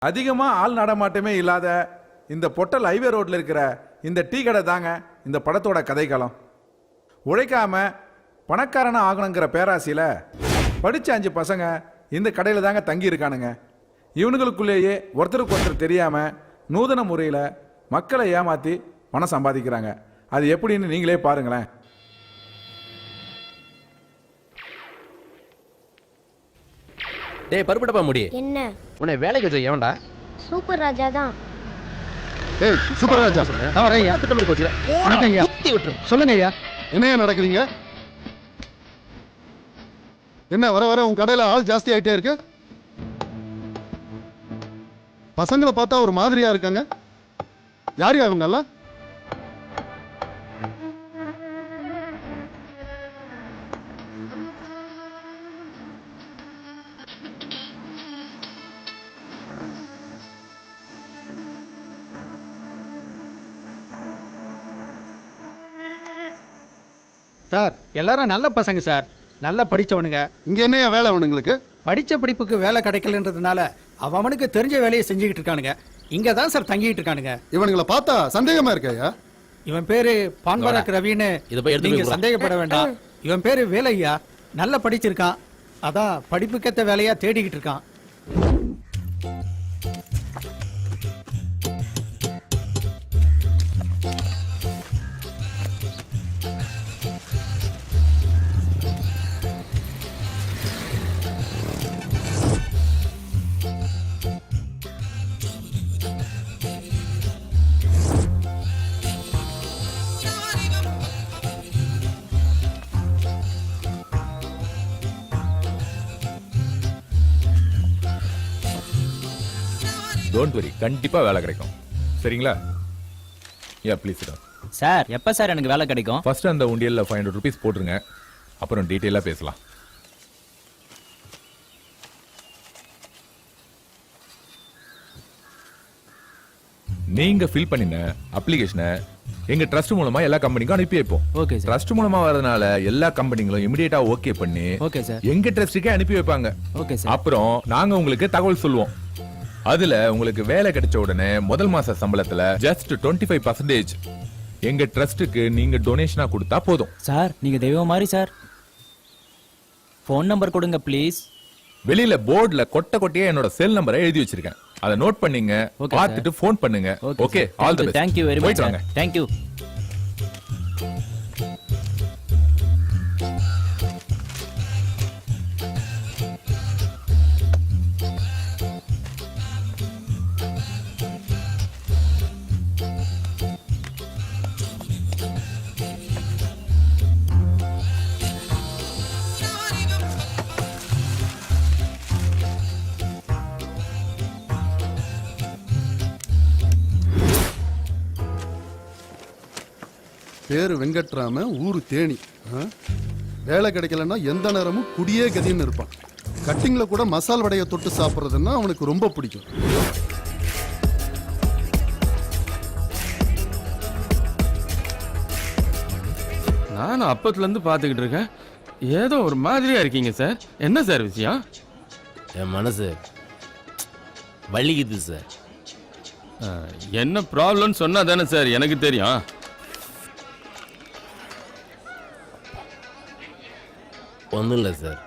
அதிகமாக ஆள் நடமாட்டமே இல்லாத இந்த பொட்டல் ஹைவே ரோட்டில் இருக்கிற இந்த டீ கடை தாங்க இந்த படத்தோட கதைக்களம். உழைக்காம பணக்காரனா ஆகணுங்கிற பேராசையில் படித்த 5 பசங்க இந்த கடையில் தாங்க தங்கி இருக்கானுங்க. இவனுங்களுக்குள்ளேயே ஒருத்தருக்கு ஒருத்தர் தெரியாமல் நூதன முறையில் மக்களை ஏமாற்றி பணம் சம்பாதிக்கிறாங்க. அது எப்படின்னு நீங்களே பாருங்களேன். டேய் பருப்புடப்பா முடி. என்ன உன்னை வேலைக்கு வச்ச எவன்டா? சூப்பர் ராஜா தான். ஏய் சூப்பர் ராஜா, நான் வரேன் ஐயா. திட்டம் கோச்சு வணக்கம் ஐயா. குத்தி விட்டுரு. சொல்லுங்க ஐயா. என்னையா நடக்குறீங்க? என்ன வர வர உன் கடையில் ஆள் ஜாஸ்தி ஆகிட்டே இருக்கு? பசங்களை பார்த்தா ஒரு மாதிரியா இருக்காங்க. யார் அவங்கெல்லாம்? சார் எல்லாரும் நல்ல பசங்க சார், நல்லா படித்தவனுங்க. இங்கே என்னையா வேலை அவனுங்களுக்கு? படித்த படிப்புக்கு வேலை கிடைக்கலன்றதுனால அவனுக்கு தெரிஞ்ச வேலையை செஞ்சுக்கிட்டு இருக்கானுங்க. இங்கே தான் சார் தங்கிட்டு இருக்கானுங்க. இவனுங்களை பார்த்தா சந்தேகமா இருக்கையா? இவன் பேரு பான்பராக் ரவின்னு இதை போய் எடுத்து நீங்க போய் சந்தேகப்பட வேண்டாம். இவன் பேரு வேலையா, நல்லா படிச்சிருக்கான். அதான் படிப்புக்கேற்ற வேலையா தேடிக்கிட்டு இருக்கான். டோன்ட் வரி, கண்டிப்பா வேலை கிடைக்கும். சரிங்களா? யா ப்ளீஸ் சிட். சார் எப்போ சார் எனக்கு வேலை கிடைக்கும்? ஃபர்ஸ்ட் அந்த உண்டியல்ல 500 rupees போட்டுருங்க, அப்புறம் டீட்டெயிலாக பேசலாம். நீங்க ஃபில் பண்ணின அப்ளிகேஷனை எங்க ட்ரஸ்ட் மூலமா எல்லா கம்பெனிக்கும் அனுப்பி வைப்போம். Okay sir. ட்ரஸ்ட் மூலமா வரதுனால எல்லா கம்பெனிகளும் இமிடியேட்டா ஓகே பண்ணி ஓகே சார். எங்க ட்ரஸ்ட்டுக்கே அனுப்பி வைப்பாங்க. Okay sir. அப்புறம் நாங்க உங்களுக்கு தகவல் சொல்லுவோம். அதுல உங்களுக்கு வேலை கிடைச்ச உடனே முதல் மாச சம்பளத்துல ஜஸ்ட் 25% எங்க ட்ரஸ்ட்டுக்கு நீங்க டொனேஷனா கொடுத்தா போதும். சார் நீங்க தெய்வம் மாதிரி சார். ஃபோன் நம்பர் கொடுங்க ப்ளீஸ். வெளியில போர்டுல கொட்டையா என்னோட செல் நம்பரை எழுதி வச்சிருக்கேன், அதை நோட் பண்ணீங்க, பார்த்துட்டு ஃபோன் பண்ணுங்க. Okay, all the best. Thank you very much. போயிட்டு வாங்க. Thank you. பேரு வெங்கட்ராம, ஊரு தேனி. வேலை கிடைக்கலன்னா எந்த நேரமும் குடியே கதின்னு இருப்பான். கட்டிங்ல கூட மசால் வடையை தொட்டு சாப்பிட்றதுன்னா அவனுக்கு ரொம்ப பிடிக்கும். நானும் அப்பத்துல இருந்து பாத்துக்கிட்டு இருக்கேன். ஏதோ ஒரு மாதிரியா இருக்கீங்க சார். என்ன சார் விஷயம்? என் மனசு வலிக்குது சார். என்ன ப்ராப்ளம்னு சொன்னா தானே சார் எனக்கு தெரியும். ஒன்றும் இல்லை சார்,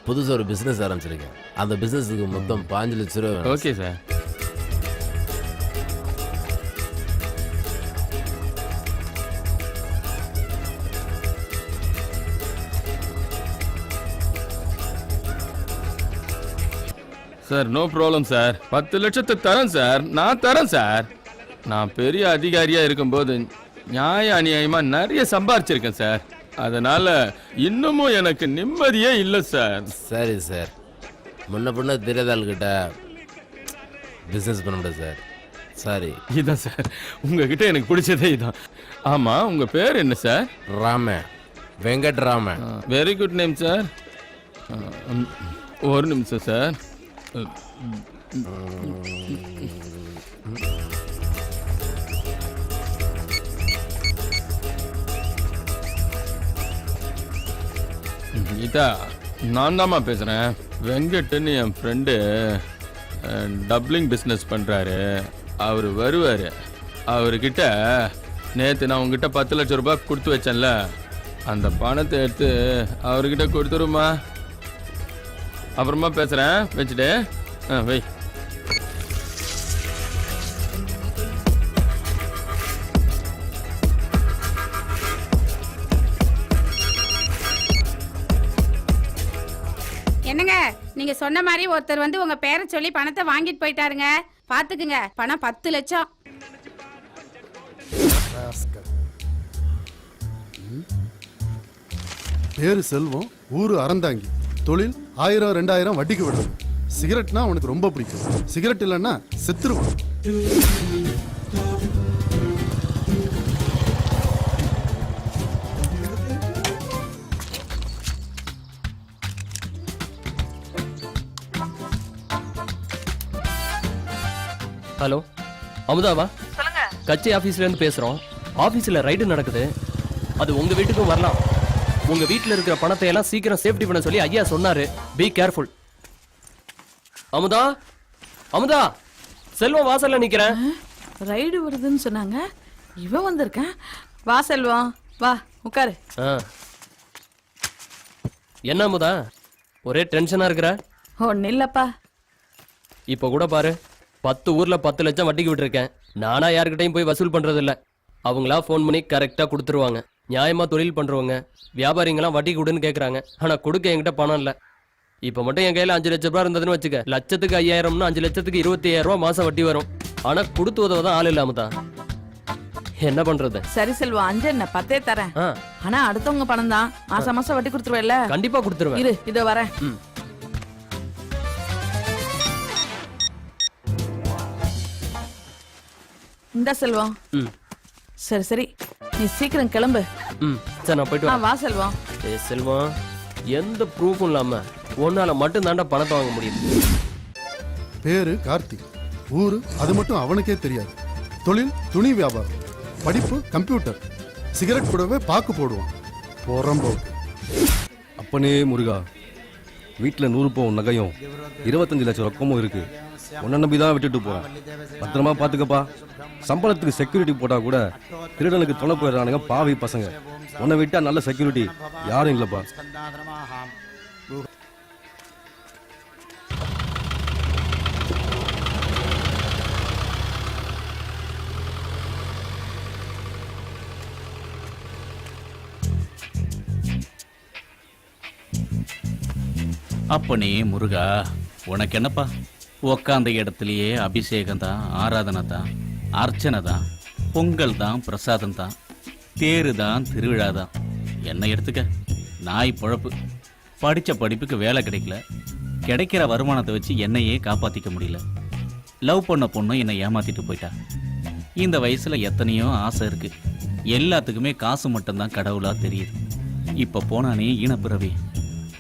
புதுசாக ஒரு பிஸ்னஸ் ஆரம்பிச்சிருக்கேன். அந்த பிஸ்னஸுக்கு மொத்தம் 5 லட்ச ரூபா. Okay sir. Sir no problem sir. 10 லட்சத்தை தரேன் சார், நான் தரேன் சார். நான் பெரிய அதிகாரியா இருக்கும்போது நியாய அநியாயமா நிறைய சம்பாரிச்சிருக்கேன் சார். அதனால இன்னமும் எனக்கு நிம்மதியே இல்லை சார். சரி சார், முன்ன பின்ன தெரியாதாள்கிட்ட பிஸ்னஸ் பண்ண முடியாது சார். சாரி. இதான் சார் உங்ககிட்ட எனக்கு பிடிச்சதே இதான். ஆமா, உங்க பேர் என்ன sir? Rama, Venkatrama. Very good name sir. ஒரு நிமிஷம் சார். கீதா, நான் தாம்மா பேசுகிறேன். வெங்கட்னு என் ஃப்ரெண்டு டப்ளிங் பிஸ்னஸ் பண்ணுறாரு. அவர் வருவார். அவர்கிட்ட நேற்று நான் உங்ககிட்ட 10 லட்சம் ரூபாய் கொடுத்து வச்சேன்ல, அந்த பணத்தை எடுத்து அவர்கிட்ட கொடுத்துருமா. அப்புறமா பேசுகிறேன், வச்சுட்டு வை. என்னங்க, நீங்க சொன்ன மாதிரி ஒருத்தர் வந்து உங்க பேரை சொல்லி பணத்தை வாங்கிட்டு போயிட்டாருங்க. பாத்துக்குங்க, பணம் 10 லட்சம். பேரு செல்வம், ஊரு அறந்தாங்கி, தொழில் 1000 2000 வட்டிக்கு விடுறது. சிகரெட்னா அவனுக்கு ரொம்ப பிடிக்கும். சிகரெட் இல்லைன்னா செத்துருவான். ஹலோ, அமுதாவா? சொல்லுங்க. கட்சி ஆபீஸ்ல இருந்து பேசுறோம். ஆபீஸ்ல ரைடு நடக்குது. அது உங்க வீட்டுக்கும் வரலாம். உங்க வீட்ல இருக்கிற பணத்தை எல்லாம் சீக்கிரம் சேஃப்டி பண்ண சொல்லி ஐயா சொன்னாரு. Be careful. அமுதா, அமுதா, செல்வம் வாசல்ல நிக்கிறேன். ரைடு வருதுன்னு சொன்னாங்க. இவன் வந்திருக்கான். வா செல்வம், வா உட்காரு. என்ன அமுதா, ஒரே டென்ஷனா இருக்கிற? ஒன்னும் இல்லப்பா. இப்ப கூட பாரு, 10 ஊர்ல 10 லட்சம் வட்டிக்கு விட்டுருக்கேன். நானா யாருக்கிட்டையும் போய் வசூல் பண்றது இல்ல. அவங்களா ஃபோன் பண்ணி கரெக்டா கொடுத்துருவாங்க. நியாயமா தொழில் பண்றவங்க, வியாபாரிங்கெல்லாம் வட்டி கொடுன்னு கேக்குறாங்க. ஆனா கொடுக்க என்கிட்ட பணம் இல்ல. இப்ப மட்டும் என் கையில 5 லட்சம் ரூபாய் இருந்ததுன்னு வச்சுக்க, லட்சத்துக்கு 5000னா 5 லட்சத்துக்கு 25000 ரூபாய் மாசம் வட்டி வரும். ஆனா கொடுத்து உதவதான் ஆள் இல்லாம தான். என்ன பண்றது? சரி செல்வம், 5 என்ன 10 தரேன். ஆனா அடுத்தவங்க பணம் தான். மாசம் மாசம் வட்டி கொடுத்துருவேல்ல? கண்டிப்பா கொடுத்துருவேன். இரு, இதோ வரேன். இந்த செல்வம். சரி சரி, நீ சீக்கிரம் கிளம்பு. சரி, நான் போயிட்டு வரேன். வா செல்வம். செல்வம், எந்த ப்ரூஃபும் இல்லாம ஒன்னால மட்டும் தாண்டா பணத்தை வாங்க முடியும். பேரு கார்த்திக், ஊரு அது மட்டும் அவனுக்கே தெரியாது. தொழில் துணி வியாபாரம், படிப்பு கம்ப்யூட்டர், சிகரெட் கூடவே பாக்கு போடுவான். போறம்போக்கு. அப்பனே முருகா, வீட்டில் 100 பவுன் நகையும் 25 லட்சம் ரொக்கமும் இருக்கு. உன்னை நம்பி தான் விட்டுட்டு போறேன். பத்திரமா பாத்துக்கப்பா. சம்பளத்துக்கு செக்யூரிட்டி போட்டா கூட திருடனுக்கு துணை போயிடுறானுங்க பாவி பசங்க. உன்னை விட்டா நல்ல செக்யூரிட்டி யாரும் இல்லப்பா. அப்பனே முருகா, உனக்கு என்னப்பா, உக்காந்த இடத்துலயே அபிஷேகம் தான், ஆராதனை தான், அர்ச்சனை தான், பொங்கல் தான், பிரசாதம் தான், தேரு தான், திருவிழா தான். என்ன எடுத்துக்க, நாய் பொழப்பு. படித்த படிப்புக்கு வேலை கிடைக்கல. கிடைக்கிற வருமானத்தை வச்சு என்னையே காப்பாற்றிக்க முடியல. லவ் பண்ண பொண்ணும் என்னை ஏமாத்திட்டு போயிட்டா. இந்த வயசில் எத்தனையோ ஆசை இருக்கு. எல்லாத்துக்குமே காசு மட்டும்தான் கடவுளா தெரியுது. இப்போ போனானே ஈனப்பிறவி,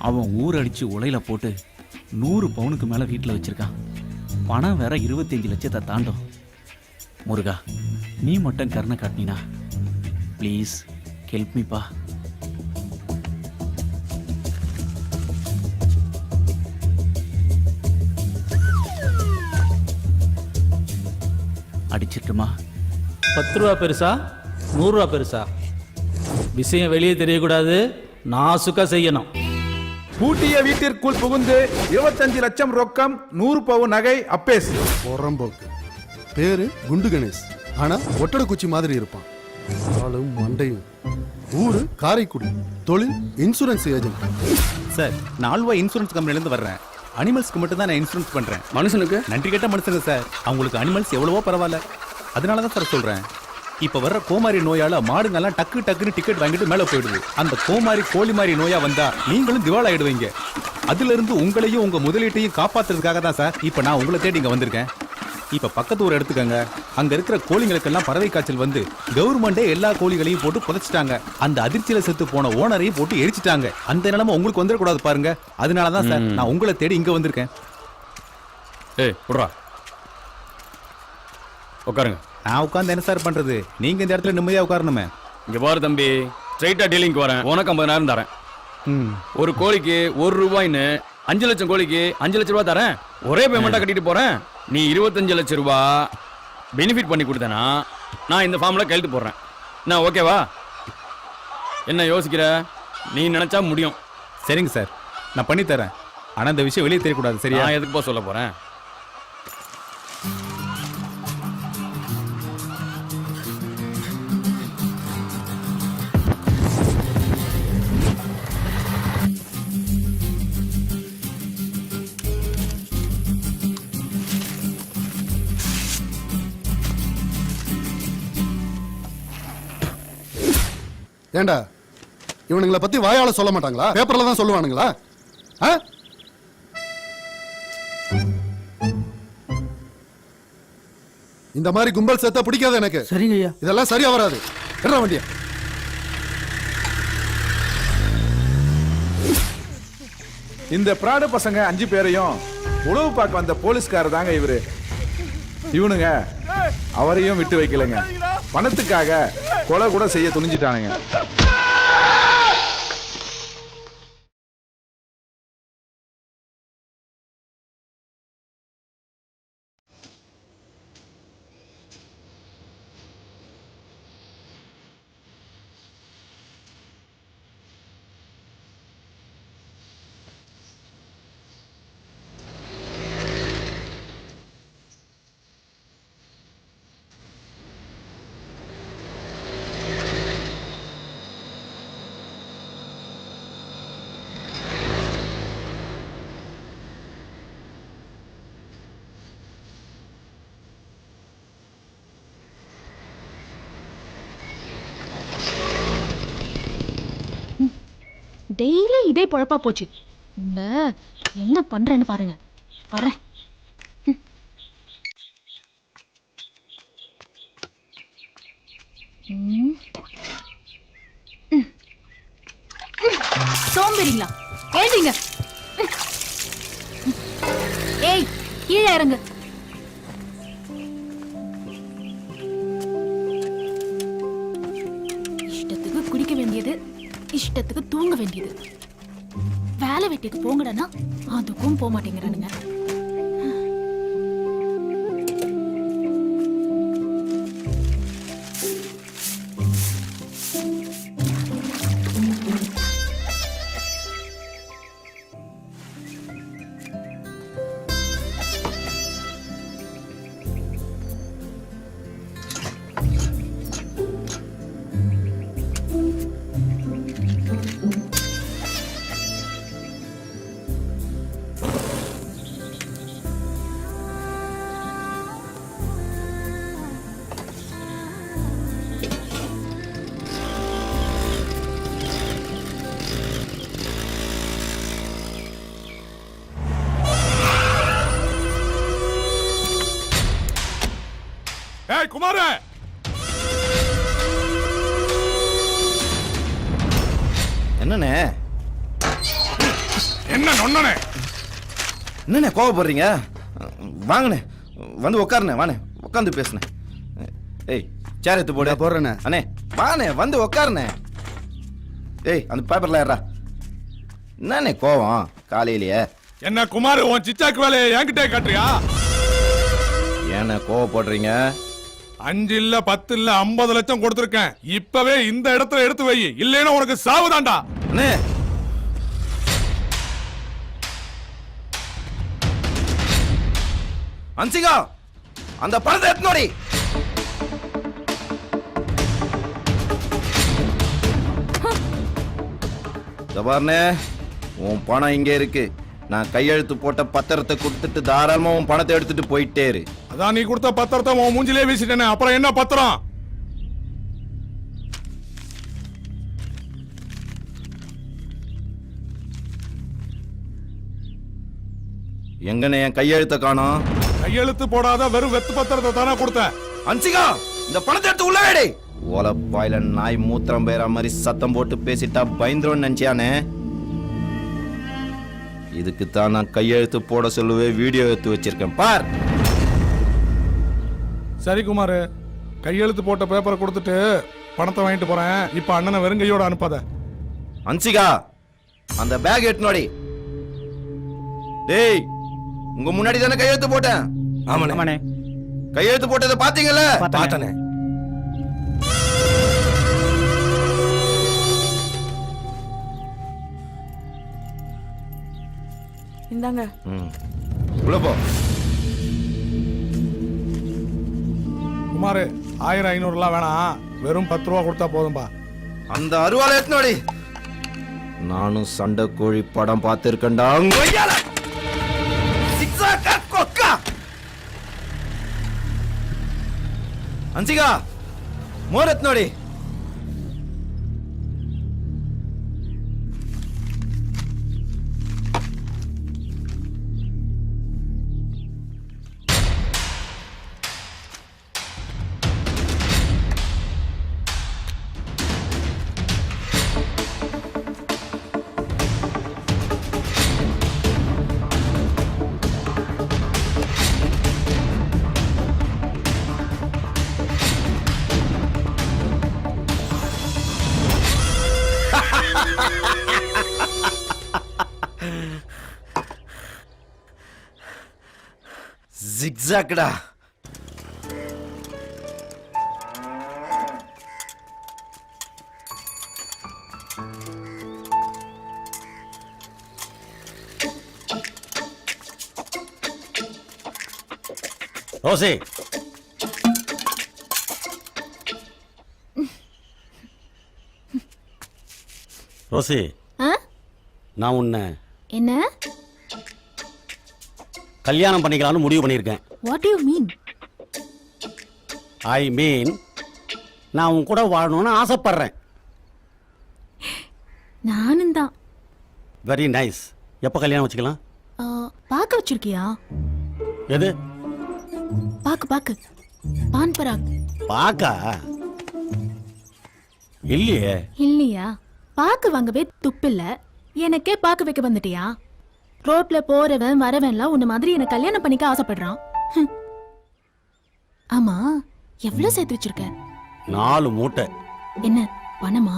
அவன் ஊரடிச்சு உலையில போட்டு 100 பவுனுக்கு மேலே வீட்டில் வச்சிருக்கான். பணம் வேற 25 லட்சத்தை தாண்டும். முருகா, நீ மட்டும் கருணை காட்டினா ப்ளீஸ் ஹெல்ப் மீப்பா. அடிச்சிட்டுமா? 10 ரூபா பெருசா 100 ரூபா பெருசா? விஷயம் வெளியே தெரியக்கூடாது. நாசுக்கா செய்யணும். பூட்டிய வீட்டிற்குள் புகுந்து 25 லட்சம் ரொக்கம் 100 பவுன் நகை அப்பேஸ். போறம்போக்கு. பேரு குண்டு கணேஷ், ஆனா ஒட்டட குச்சி மாதிரி இருப்பான். ஆளும் மண்டையும். ஊரு காரைக்குடி, தொழில் இன்சூரன்ஸ் ஏஜென்ட். சார், நான் ஆல்வா இன்சூரன்ஸ் கம்பெனிலேருந்து வர்றேன். அனிமல்ஸ்க்கு மட்டும் தான் நான் இன்சூரன்ஸ் பண்றேன். மனுஷனுக்கு நன்றி கேட்ட மனுஷங்க சார். அவங்களுக்கு அனிமல்ஸ் எவ்வளவோ பரவாயில்ல. அதனால தான் சார் சொல்றேன். இப்ப வர்ற கோமாரி நோயால மாடுங்கெல்லாம் டக்கு டக்குன்னு டிக்கெட் வாங்கிட்டு மேல போயிடுது. அந்த கோமாரி கோழி மாதிரி நோயா வந்தா நீங்களும் திவால் ஆயிடுவீங்க. அதுல இருந்து உங்களையும் உங்க முதலீட்டையும் காப்பாத்துறதுக்காக தான் சார் இப்ப நான் உங்களை தேடி இங்க வந்திருக்கேன். இப்ப பக்கத்து ஊர் எடுத்துக்கங்க. அங்க இருக்கிற கோழிங்களுக்கெல்லாம் பறவை காய்ச்சல் வந்து கவர்மெண்டே எல்லா கோழிகளையும் போட்டு புதைச்சிட்டாங்க. அந்த அதிர்ச்சியில செத்து போன ஓனரையும் போட்டு எரிச்சிட்டாங்க. அந்த நிலைமை உங்களுக்கு வந்துடக்கூடாது பாருங்க. அதனாலதான் சார் நான் உங்களை தேடி இங்க வந்திருக்கேன். ஏய் புட்றா, உட்காருங்க. நான் உட்கார்ந்து என்ன சார் பண்றது? நீங்க இந்த இடத்துல நிம்மதியா உட்காரணுமே. இங்க பாரு தம்பி, ஸ்ட்ரைட்டா டீலிங்க்கு வரேன். உனக்கு 50,000 தரேன். ஒரு கோழிக்கு 1 ரூபாய்ன்னு 5 லட்சம் கோழிக்கு 5 லட்சம் ரூபா தரேன், ஒரே பேமெண்டா கட்டிட்டு போறேன். நீ 25 லட்சம் ரூபா பெனிஃபிட் பண்ணி கொடுத்தனா நான் இந்த ஃபார்ம்ல கையெழுத்து போடுறேன். நான் ஓகேவா? என்ன யோசிக்கிற? நீ நினைச்சா முடியும். சரிங்க சார், நான் பண்ணி தரேன். ஆனா இந்த விஷயம் வெளியே தெரியக்கூடாது, சரியா? நான் எதுக்கு சொல்ல போறேன்? ஏண்டா இவனுங்களை பத்தி வாயால சொல்ல மாட்டாங்களா? பேப்பர்ல தான் சொல்லுவானுங்களா? ஆ? இந்த மாதிரி கும்பல் சேர்த்தா பிடிக்காது எனக்கு. சரிங்க ஐயா. இதெல்லாம் சரியா வராது. என்ன வண்டியா? இந்த பிராடு பசங்க 5 பேரையும் உளவு பார்க்க வந்த போலீஸ்காரர் தாங்க இவரு. இவனுங்க அவரையும் விட்டு வைக்கலைங்க. பணத்துக்காக கொலை கூட செய்ய துணிஞ்சிட்டானுங்க. டெய்லி இதே பொழப்பா போச்சு. என்ன பண்றேன்னு பாருங்க. வரேன். சோம்பேறிங்களா? ஏண்டிங்க. ஏய், கீழே இறங்கு. இஷ்டத்துக்கு குடிக்க வேண்டியது, இஷ்டத்துக்கு தூங்க வேண்டியது. வேலை வெட்டிக்கு போங்கடனா அதுக்கும் போக மாட்டேங்கிறானுங்க. ஏய் குமார, என்னண்ணே? என்ன நொண்ணனே? என்னண்ணே கோவப்படுறீங்க? வாங்கண்ணே, வந்து உட்காருண்ணே. வாண்ணே, உட்காந்து பேசுனே. ஏய், சேர் எடுத்து போடு. போடுறேண்ணே. அண்ணே வாண்ணே, வந்து உட்காருண்ணே. ஏய், அந்த பேப்பர்ல ஏறா. என்னண்ணே கோவம் காலையிலேயே? என்ன குமார், உன் சிச்சாக்கு வேலையை என்கிட்டே காட்டுறியா? ஏண்ணே கோவப்படுறீங்க? 5 இல்ல 10 இல்ல 50 லட்சம் கொடுத்திருக்கேன். இப்பவே இந்த இடத்துல எடுத்து வை, இல்லைன்னா உனக்கு சாவுதான்டா. அண்ணே, அன்சிகா, அந்த பணத்தை எடுத்துனோடி. ஜபார்னே, உன் பணம் இங்க இருக்கு. நான் கையெழுத்து போட்ட பத்திரத்தை கொடுத்துட்டு தாராளமா உன் பணத்தை எடுத்துட்டு போயிட்டே இரு. அதான் நீ கொடுத்த பத்திரத்தை உன் மூஞ்சிலே வீசிட்டேனே, அப்புறம் என்ன பத்திரம்? எங்கண்ணே என் கையெழுத்த காணோம்? கையெழுத்து போடாத வெறும் வெத்து பத்திரத்தை தானே கொடுத்தேன். அன்சிகா, இந்த பணத்தை எடுத்து உள்ள வேடி. ஓலப்பாயில நாய் மூத்திரம் பேர மாதிரி சத்தம் போட்டு பேசிட்டா பயந்துரும் நினைச்சியானே? இதுக்கு தான் நான் கையெழுத்து போட சொல்லுவே வீடியோ எடுத்து வச்சிருக்கேன், பார். சரி குமார், கையெழுத்து போட்ட பேப்பரை கொடுத்துட்டு பணத்தை வாங்கிட்டு போறேன். இப்ப அண்ணனை வெறுங்கையோட அனுப்பாத. அன்சிகா, அந்த பேக் எடுத்துனோடி. டேய் உங்க முன்னாடி தானே கையெழுத்து போட்டேன். ஆமாண்ணே. கையெழுத்து போட்டதை பாத்தீங்கல்ல? பார்த்தனே. இந்தாங்க. உள்ள போ. குமார் 1500 வேணாம், வெறும் 10 ரூபா கொடுத்தா போதும்பா. அந்த அருவாலை எத்தனோடி. நானும் சண்டை கோழி படம் பார்த்திருக்கேன்டா. அன்சிகா மோர் எத்தனோடி. ஜிக்ஸாக்டா. ரோசி, ரோசி, ஆ? நான் உன்னை என்ன? கல்யாணம் பண்ணிக்கலாம்னு முடிவு பண்ணியிருக்கேன். What do you mean? I mean நான் உன் கூட வாழணும்னு ஆசைப்படுறேன். நானும் தான். Very nice. எப்போ கல்யாணம் வச்சுக்கலாம்? பாக்க வச்சிருக்கியா? எது? பாக்கு பான் பராக். பாக்கா? இல்லையே. இல்லையா? பாக்கு வாங்கவே துப்பில்ல, எனக்கே பாக்கு வைக்க வந்துட்டியா? ரோட்ல போறவன் வரவன்லாம் உன்ன மாதிரி என்ன கல்யாணம் பண்ணிக்க ஆசைப்படுறான். ஆமா, எவ்வளவு சேர்த்து வச்சிருக்க? 4 மூட்டை. என்ன பணமா?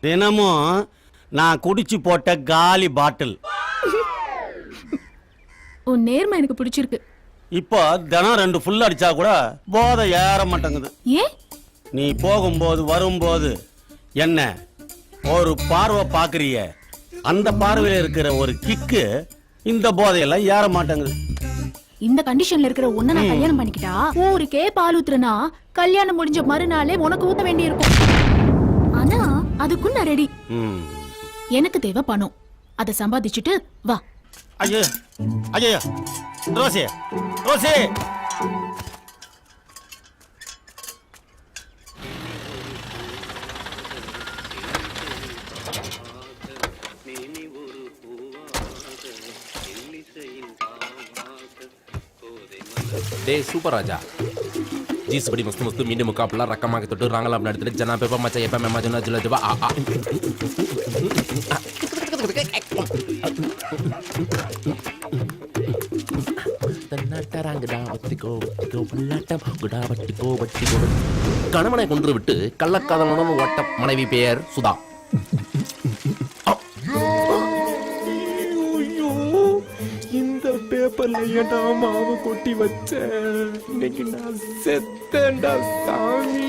தினமும் நான் குடிச்சு போட்ட காலி பாட்டில். உன் நேர்மை எனக்கு பிடிச்சிருக்கு. இப்போ தினம் 2 ஃபுல் அடிச்சா கூட போதை ஏற மாட்டேங்குது. ஏன்? நீ போகும்போது வரும்போது என்ன ஒரு பார்வை பாக்குறிய, அந்த பார்வையில இருக்கிற ஒரு கிக்கு இந்த போதையெல்லாம் ஏற மாட்டேங்குது. இந்த கண்டிஷன்ல இருக்கிற உன்ன நான் கல்யாணம் பண்ணிக்கிட்டா ஊருக்கே பால் ஊத்துறனா கல்யாணம் முடிஞ்ச மறுநாளே உனக்கு ஊத்த வேண்டி இருக்கும். ஆனா அதுக்கும் நான் ரெடி. எனக்கு தேவை பணம், அதை சம்பாதிச்சுட்டு வா. ஐயோ ஐயோ, ரோசி ரோசி, டே சூப்பர் ராஜா. ஜீஸ் படி மஸ்து மஸ்து மீண்டும் முக்காப்பெல்லாம் ரக்கமாக தொட்டு ராங்கலாம் அப்படி எடுத்துட்டு ஜனா பேப்பா மச்சா எப்பா மேமா ஜனா ஜுல ஜுவா ஆ ஆ. கணவனை கொன்று விட்டு கள்ளக்காதலுடன் ஓட்ட மனைவி பெயர் சுதா. இந்த பேப்பர்ல ஏன்டா மாவு கொட்டி வச்ச? இன்னைக்கு நான் செத்தேன்டா சாமி.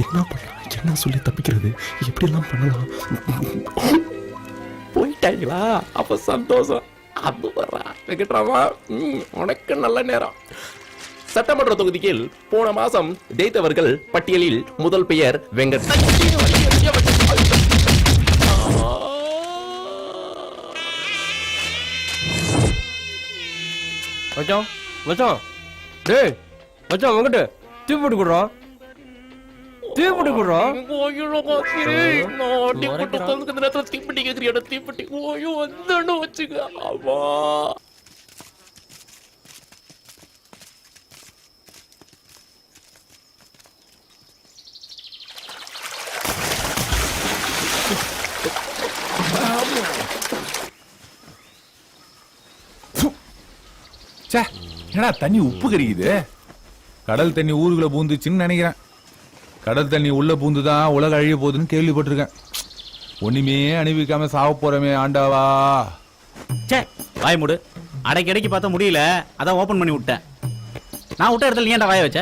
என்ன பண்ணலாம், என்ன சொல்லி தப்பிக்கிறது, எப்படி எல்லாம் பண்ணலாம்? போயிட்டாங்களா? அப்ப சந்தோஷம். அது வரா வெங்கட்ராமா, உனக்கு நல்ல நேரம். சட்டமன்ற தொகுதியில் போன மாசம் ஜெயித்தவர்கள் பட்டியலில் முதல் பெயர் வெங்கட். மச்சான் மச்சான், டேய் மச்சான், வெங்கட் தீப்பெட்டி குடுறான், தீப்பெட்டி குடுறான். தீப்பெட்டி கேக்குறியா? தீப்பெட்டி ஓயோ வந்து வச்சுக்க. ஆமா என்னடா தண்ணி உப்பு கறிக்குது? கடல் தண்ணி ஊருக்குள்ள பூந்துச்சுன்னு நினைக்கிறேன். கடல் தண்ணி உள்ள பூந்துதான் உலக அழிய போகுதுன்னு கேள்விப்பட்டிருக்கேன். ஒண்ணுமே அணிவிக்காம சாவ போறமே ஆண்டாவா. சே வாய் மூடு. அடைக்கடைக்கு பார்த்தா முடியல, அதான் ஓபன் பண்ணி விட்டேன். நான் விட்ட இடத்துல நீ ஏன்டா வாய வச்ச?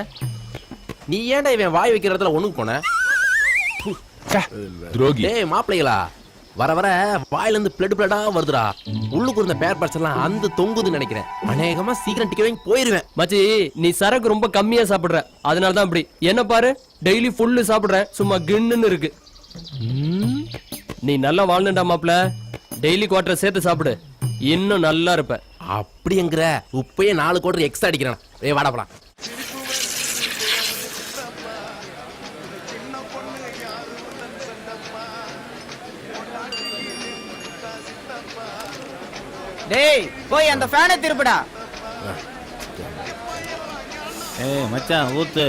நீ ஏன்டா இவன் வாய் வைக்கிற இடத்துல ஒண்ணுக்கு போன? துரோகி. டேய் மாப்பிள்ளைகளா, வர வர வாயில இருந்து பிளட்டா வருதுடா. உள்ளுக்கு இருந்த பேர் பார்ட்ஸ் எல்லாம் அந்த தொங்குதுன்னு நினைக்கிறேன். அநேகமா சீக்கிரம் டிக்கெட் வாங்கி போயிருவேன். மச்சி நீ சரக்கு ரொம்ப கம்மியா சாப்பிடுற, அதனால தான் அப்படி. என்ன பாரு, டெய்லி ஃபுல்லு சாப்பிடுற, சும்மா கிண்ணுன்னு இருக்கு. நீ நல்லா வாழ்ந்துடா மாப்ள. டெய்லி குவார்டர் சேர்த்து சாப்பிடு, இன்னும் நல்லா இருப்ப. அப்படிங்கிற உப்பையே 4 குவார்டர் எக்ஸ்ட்ரா அடிக்கிறான். வாடா போலாம். டேய் போய் அந்த ஃபேனை திருப்புடா. ஏய் மச்சான் ஊத்து.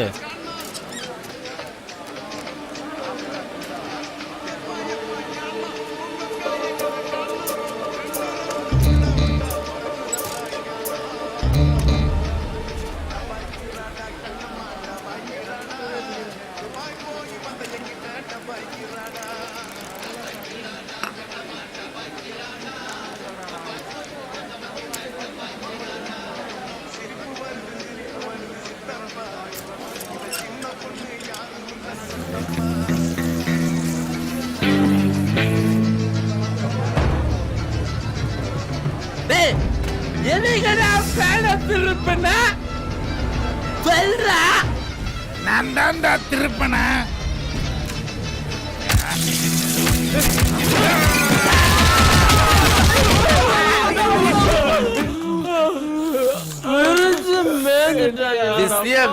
நான் தான்டா திருப்பன.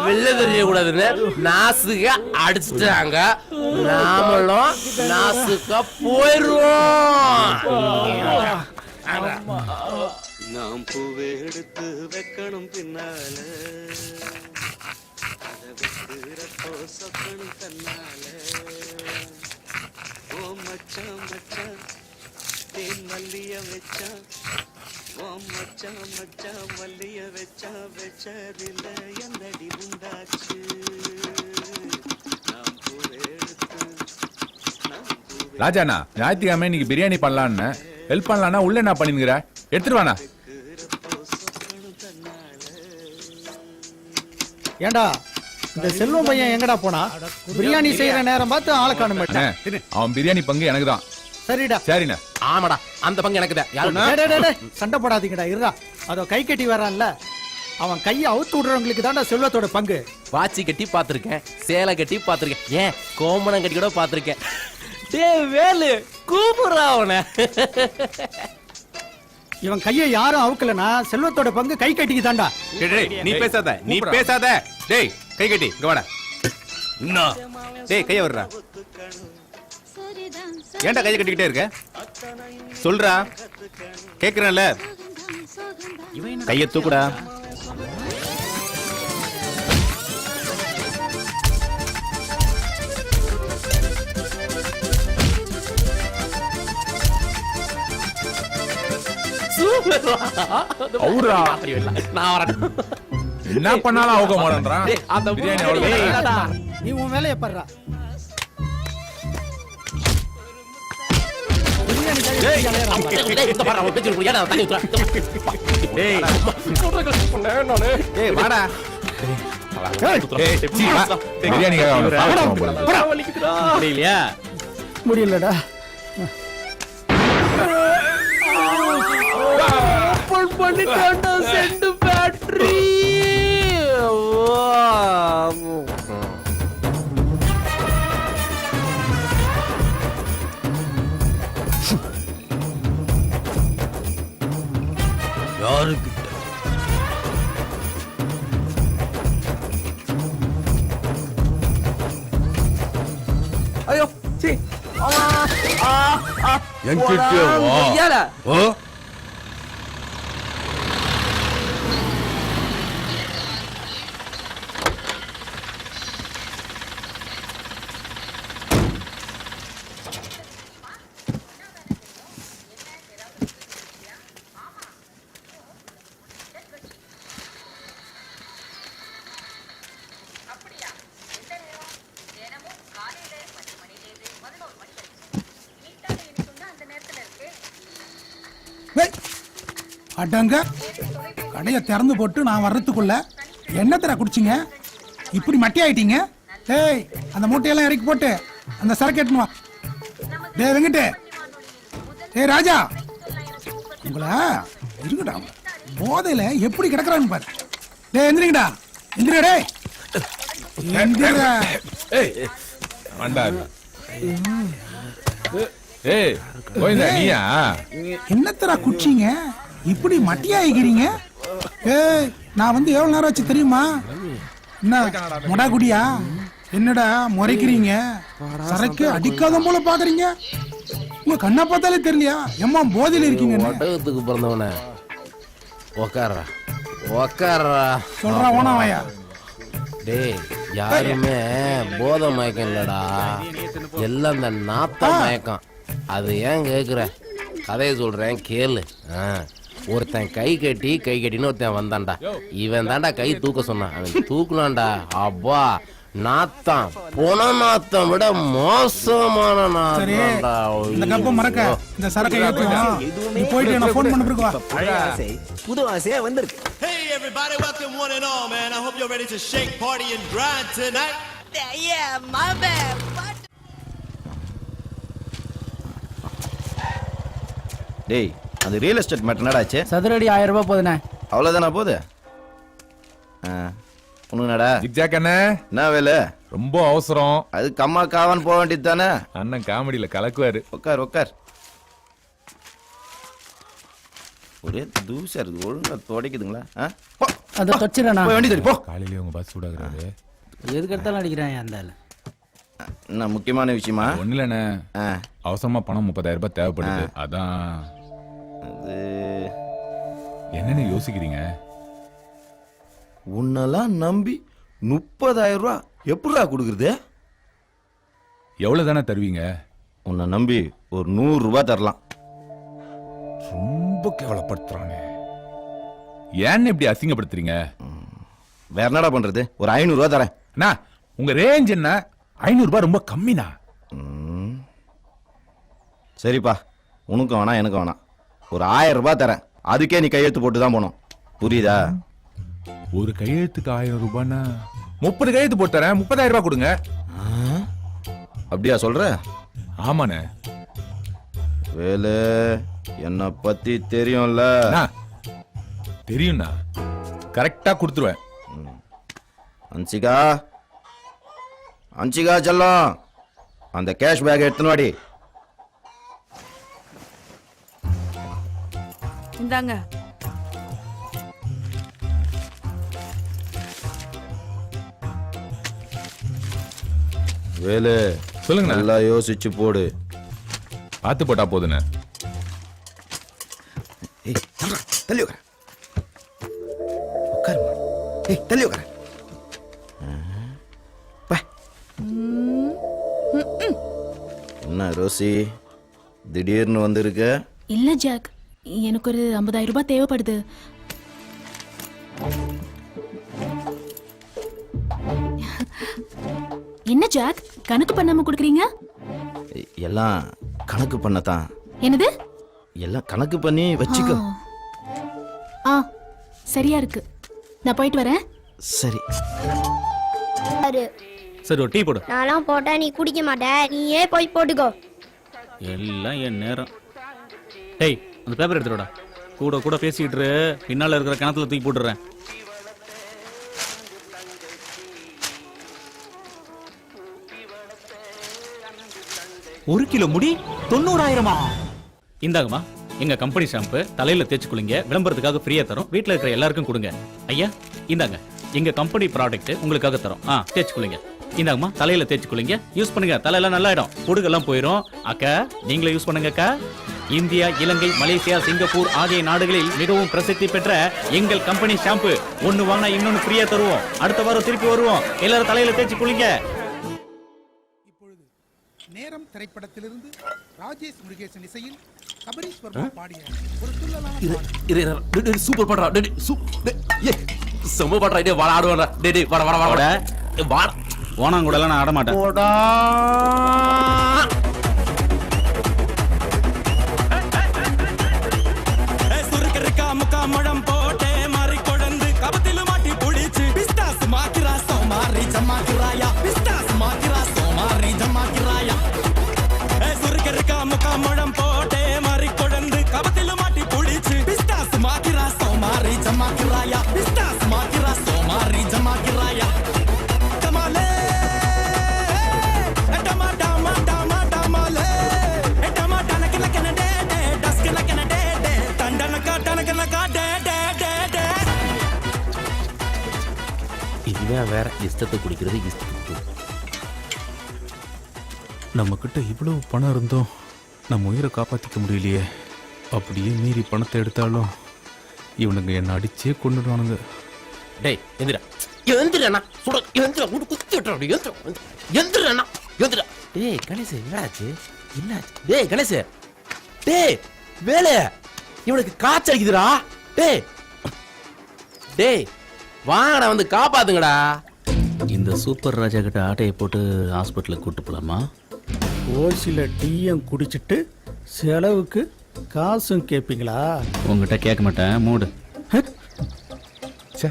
வெளில தெரிய கூடாதுன்னு நாசுக அடிச்சுட்டாங்க. நாமளும் நாசுக்கா போயிருவோம். நாம் பூவை எடுத்து வைக்கணும் பின்னால, சொக்கணும் தன்னால. ஓ மச்சான் மச்சான் தேன் மல்லிய வச்சான். ஓ மச்சான் மச்சான் மல்லிய வச்சான். வச்சதில்ல எந்தடி உண்டாச்சு. நாம் பூவை எடுத்து ராஜாண்ணா, ஞாயிற்றுக்கிழமை இன்னைக்கு பிரியாணி பண்ணலான்னு ஹெல்ப் பண்ணலான்னா உள்ள என்ன பண்ணிருக்கிற? எடுத்துருவானா? ஏண்டா இந்த செல்வம் பையன் எங்கடா போனா? பிரியாணி செய்யற நேரம் பார்த்து ஆளை காண மாட்டேன். அவன் பிரியாணி பங்கு எனக்கு தான். சரிடா சரிண்ணா. ஆமாடா, அந்த பங்கு எனக்கு தான். சண்டை போடாதீங்கடா, இருடா. அதோ கை கட்டி வரான்ல, அவன் கையை அவுத்து விடுறவங்களுக்கு தான்டா செல்வத்தோட பங்கு. வாட்சி கட்டி பாத்திருக்கேன், சேலை கட்டி பாத்திருக்கேன், ஏன் கோமணம் கட்டி கூட பாத்திருக்கேன். டேய் வேலு கூப்பிடுறா அவனை. இவன் கையை யாரும் அவுக்கலனா செல்வத்தோட பங்கு கை கட்டிக்கு தாண்டா. நீ பேசாத, நீ பேசாத. டேய் கை கட்டி இங்க வாடா. டேய் கைய வர்றா. ஏன்டா கையை கட்டிக்கிட்டே இருக்க? சொல்றா, கேக்குறேன்ல. கையை தூக்குடா. என்ன பண்ணாலும் அவங்க மாட்டேன்றான். நீ உன் வேலையை பாருடா. முடியலடா. பண்ணிட்டான்டா செண்டு ஃபேக்டரி. யாருக்கு ஐயோ சி என்கிட்ட வா. ஓ அடங்க கடையை திறந்து போட்டு நான் வர்றதுக்குள்ள என்னத்தடா குடிச்சிங்க இப்படி மட்டி ஆயிட்டீங்க? டேய் அந்த மூட்டையெல்லாம் இறக்கி போட்டு அந்த சரக்கு எடுத்துன்னு வா. டேய் வெங்கட்டு, டேய் ராஜா, உங்களா இருங்கடா, போதையில எப்படி கிடக்குறான்னு பாரு. டேய் எந்திரிங்கடா, எந்திரா டேய், எந்திரா. வண்டாரு. ஏய் கோவிந்தா, நீயா? என்னத்தடா குடிச்சீங்க இப்படி மட்டி ஆயிக்கிறீங்க? ஏய் நான் வந்து எவ்வளவு நேரம் ஆச்சு தெரியுமா? என்ன மொடா குடியா? என்னடா முறைக்கிறீங்க? சரக்கு அடிக்காத போல பாக்குறீங்க. உங்க கண்ணை பார்த்தாலே தெரியலையா எம்மா போதையில இருக்கீங்க? ஒட்டகத்துக்கு பிறந்தவன உக்காரா உக்காரா சொல்றா ஓனாவாயா? டேய் யாருமே போதை மயக்கம் இல்லடா, எல்லாம் இந்த நாத்த மயக்கம். அது ஏன் கேக்குற? கதையை சொல்றேன் கேளு. ஒருத்தன் கை கட்டின்னு ஒருத்தன் வந்தான்டா. இவன் தான்டா கை தூக்க சொன்னான். அவன் தூக்குனான்டா. அப்பா நாத்தம் பொன நாத்தம் விட மோசமான நாத்தம்டா. இந்த கப்ப மறக்க இந்த சரக்கை ஏத்துவோம். நீ போயிட்டு நான் ஃபோன் பண்ண பிறகு வா. புது ஆசையா வந்திருக்கு. Hey everybody, welcome one and all, man. I hope you're ready to shake, party and grind tonight. Yeah, my bad. டேய் அந்த ரியல் எஸ்டேட் மேட்டர் என்னடாச்சு? சதுரடி 1000 ரூபாய் போதுண்ணே. அவ்வளோதானா போகுது? உனக்குனடா ஜிக்ஜாக் அண்ணே, என்ன வேலை? ரொம்ப அவசரம். அது கம்மா காவான்னு போக வேண்டியது தானே? அண்ணன் காமெடியில கலக்குவாரு. உட்கார். ஒரே தூசா இருக்கு, ஒழுங்கா துடைக்குதுங்களா? அதை தொச்சிடறேன் வண்டி தடி போ. காலையிலேயே உங்க பஸ் சூடாகிறாரு. எதுக்கு எடுத்தாலும் அடிக்கிறேன் அந்த என்ன முக்கியமான விஷயமா? ஒண்ணு இல்லண்ணே, அவசரமா பணம் 30,000 ரூபாய் தேவைப்படுது. அதான். அது என்னன்னு யோசிக்கிறீங்க? உன்னெல்லாம் நம்பி 30,000 ரூபா எப்படிடா கொடுக்குறது? எவ்வளவு தானே தருவீங்க? உன்னை நம்பி ஒரு 100 ரூபாய் தரலாம். ரொம்ப கேவலப்படுத்துறானே. ஏன்னு இப்படி அசிங்கப்படுத்துறீங்க? வேற என்னடா பண்றது? ஒரு 500 ரூபாய் தரேன். அண்ணா உங்க ரேஞ்ச் என்ன? 500 ரூபாய் ரொம்ப கம்மினா. சரிப்பா, உனக்கும் வேணாம் எனக்கும் வேணாம். ஒரு 1000 ரூபாய் தரேன். அதுக்கே நீ கையெழுத்து போட்டு தான் போனோம். புரியுதா? ஒரு கையெழுத்துக்கு 1000 ரூபாய்னா 30 கையெழுத்து போட்டு தரேன். 30,000 ரூபாய் கொடுங்க. அப்படியா சொல்ற? ஆமாண்ணே. வேலு என்ன பத்தி தெரியும்ல? தெரியும்ண்ணா, கரெக்டா கொடுத்துருவேன். அன்சிகா செல்லம், அந்த கேஷ் பேக் எடுத்துன்னு வாடி. இந்தாங்க. வேலு சொல்லுங்க. நல்லா யோசிச்சு போடு. பார்த்து போட்டா போதுண்ணே. தள்ளி உட்கார. தள்ளி உட்கார. என்ன ரோசி திடீர்னு வந்திருக்க? இல்ல ஜாக், எனக்கு ஒரு 50,000 ரூபாய் தேவைப்படுது. என்ன ஜாக் கணக்கு பண்ணாம கொடுக்குறீங்க? எல்லாம் கணக்கு பண்ணத்தான். என்னது? எல்லாம் கணக்கு பண்ணி வச்சுக்கோ. சரியா இருக்கு, நான் போயிட்டு வரேன். சரி சரி, ஒரு டீ போடு. நான்லாம் போட்டா நீ குடிக்க மாட்ட, நீயே போய் போட்டுக்கோ. எல்லாம் என் நேரம். டேய் அந்த பேப்பர் எடுத்துடா. கூட பேசிக்கிட்டு பின்னால இருக்கிற கிணத்துல தூக்கி போட்டுறேன். ஒரு கிலோ முடி 90,000? இந்தாங்கம்மா, எங்க கம்பெனி ஷாம்பு. தலையில தேய்ச்சி குளிங்க, விளம்பரத்துக்காக ஃப்ரீயா தரோம். வீட்டுல இருக்கிற எல்லாருக்கும் கொடுங்க. ஐயா இந்தாங்க, எங்க கம்பெனி ப்ராடக்ட் உங்களுக்காக தரோம். தேய்ச்சி குளிங்க. இந்தாங்கம்மா, தலையில தேய்ச்சி குளிங்க. யூஸ் பண்ணுங்க, தலையெல்லாம் நல்லா இடம், பொடுகெல்லாம் போயிடும். அக்கா நீங்களே யூஸ் பண்ணுங்க அக்கா. இந்தியா, இலங்கை, மலேசியா, சிங்கப்பூர் ஆகிய நாடுகளில் மிகவும் பிரசித்தி பெற்ற எங்கள் கம்பெனி ஷாம்பு. ஒன்னு வாங்கினா இன்னொன்னு ஃப்ரீயா தருவோம். அடுத்த வாரம் திருப்பி வருவோம். எல்லாரும் தலையில தேய்ச்சி குளிங்க. நேரம் திரைப்படத்திலிருந்து ராஜேஷ் முருகேசன் இசையில் சபரீஷ் வர்மா பாடிய ஒரு துள்ளலான சூப்பர் பண்றா. செம்ம பண்றா. இதே வாட ஆடுவாடா. டேய் வாட வாட வாட வாட. ஓனாங்கூட எல்லாம் நான் ஆட மாட்டேன். போடா. சுருக்கு இருக்கா முக்க இவன் வேற இஷ்டத்தை குடிக்கிறது இஷ்டத்துக்கு. நம்ம கிட்ட இவ்வளவு பணம் இருந்தோம் நம்ம உயிரை காப்பாத்திக்க முடியலையே. அப்படியே மீறி பணத்தை எடுத்தாலும் இவனுங்க என்ன அடிச்சே கொண்டுடுவானுங்க. டேய் எந்திரா எந்திரண்ணா சுட எந்திரா உடு குத்தி விட்டுற எந்திரண்ணா எந்திரா. டேய் கணேஷ் என்னடாச்சு என்னாச்சு? டேய் கணேஷ் டேய் வேலை இவனுக்கு காய்ச்சல் அடிக்குதுடா. டேய் டேய் வாங்கடா வந்து காப்பாத்துங்கடா. இந்த சூப்பர் ராஜா கிட்ட ஆட்டையை போட்டு ஹாஸ்பிட்டலுக்கு கூட்டு போலாமா? ஓசில டீயும் குடிச்சிட்டு செலவுக்கு காசும் கேட்பீங்களா? உங்ககிட்ட கேட்க மாட்டேன் மூடு. ச்சே,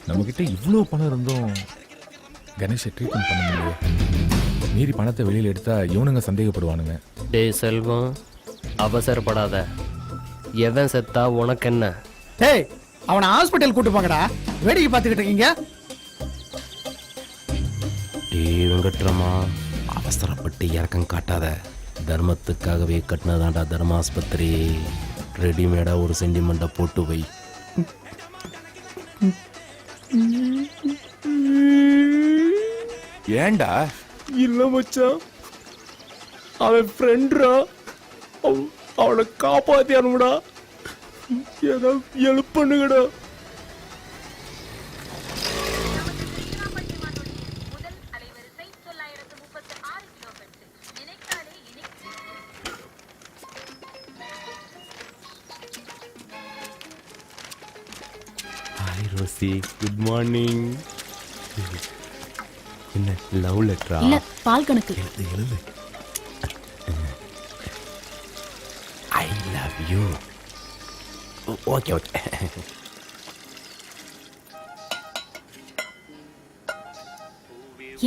நம்ம கிட்ட இவ்வளோ பணம் இருந்தும் கணேஷை ட்ரீட்மெண்ட் பண்ண முடியல. மீறி பணத்தை வெளியில எடுத்தா இவனுங்க சந்தேகப்படுவானுங்க. டேய் செல்வம், அவசரப்படாத. எவன் செத்தா உனக்கு என்ன? டேய் அவனை ஹாஸ்பிட்டல் கூட்டு போங்கடா. வேடிக்கை பார்த்துக்கிட்டு இருக்கீங்க. டேய் வெங்கட்ராமா, அவசரப்பட்டு இறக்கம் காட்டாத. தர்மத்துக்காகவே கட்டினதாண்டா தர்மாஸ்பத்திரி. ரெடிமேடா ஒரு சென்டிமெண்ட்டை போட்டு வை. ஏன்டா? இல்ல மச்சான், அவன் ஃப்ரெண்ட்ரா. அவனை காப்பாத்தி அனுப்புடா. ஏதோ ஹெல்ப் பண்ணுங்கடா. Hi Rosie, good morning. என்ன லவ் லெட்டரா? இல்ல பால் கணக்கு. எழுது. I love you. Okay okay.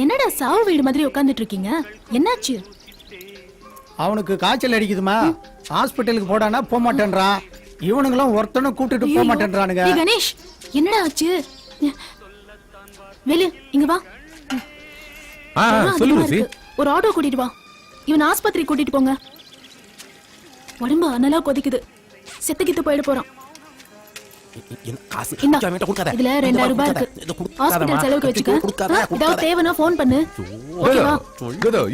என்னடா சாவு வீடு மாதிரி உட்கார்ந்துட்டு இருக்கீங்க? என்னாச்சு? அவனுக்கு காய்ச்சல் அடிக்குதுமா, ஹாஸ்பிட்டலுக்கு போடானா போக மாட்டேன்றான். இவனுங்களும் ஒருத்தனும் கூட்டிட்டு போக மாட்டேன்றானுங்க. ஏய் கணேஷ், என்னடா ஆச்சு? வெளிய இங்க வா. சொல்லு ரோசி. ஒரு ஆட்டோ கூட்டிட்டு வா. இவன் ஆஸ்பத்திரி கூட்டிட்டு போங்க. உடம்பு அனலா கொதிக்குது. செத்துக்கிட்டு போயிட போறான். இந்தா, இதுல 2000 ரூபாய் இருக்கு. ஹாஸ்பிடல் செலவுக்கு வச்சுக்க. ஏதாவது தேவைன்னா ஃபோன் பண்ணு. ஓகேவா?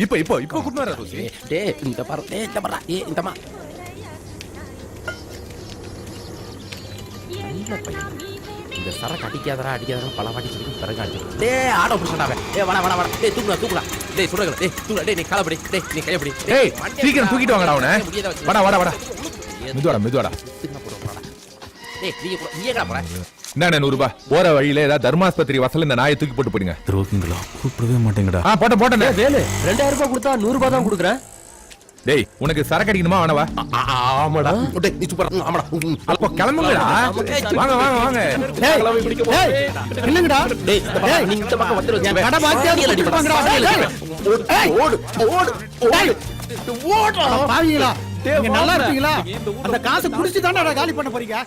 இப்போ கூட்டு வர ரோசி. டேய் இந்த பாரு, டேய் இந்த பாரு, ஏய் இந்தமா. இந்த சரக்கு அடிக்காதடா பல வாட்டி சொல்லி பிறகு அடிச்சு. டேய் ஆட்டோ புடிச்சடா. டேய் வாடா. டேய் தூக்குடா. டேய் சுடுறல. டேய் தூக்குடா. டேய் நீ காலப்படி. டேய் நீ கையப்படி. டேய் சீக்கிரம் தூக்கிட்டு வாங்கடா அவனை. வாடா. மெதுவாடா. டேய் நீ ஏடா போற? இந்தாண்ணே 100 ரூபாய். போற வழியில ஏதாவது தர்மாஸ்பத்திரி வாசல்ல இந்த நாயை தூக்கி போட்டு போடுங்க. துரோகிங்களா, கூப்பிடவே மாட்டேங்கடா. போட்டேன். வேலு 2000 ரூபாய் கொடுத்தா 100 ரூபாய் தான் கொடுக்குறேன். டேய் உனக்கு சரக்கு அடிக்கணுமா வேணவா? ஆமாடா. டேய் நீ சூப்பரா ஆமாடா. அப்போ கிளம்புங்கடா. வாங்க. இல்லங்கடா. டேய் நீ இந்த பக்கம் வந்துரு. கடை பாத்தியா அடிப்பாங்கடா. ஓடு. பாவீங்களா? நீங்க நல்லா இருப்பீங்களா? அந்த காசு குடிச்சு தானடா காலி பண்ண போறீங்க.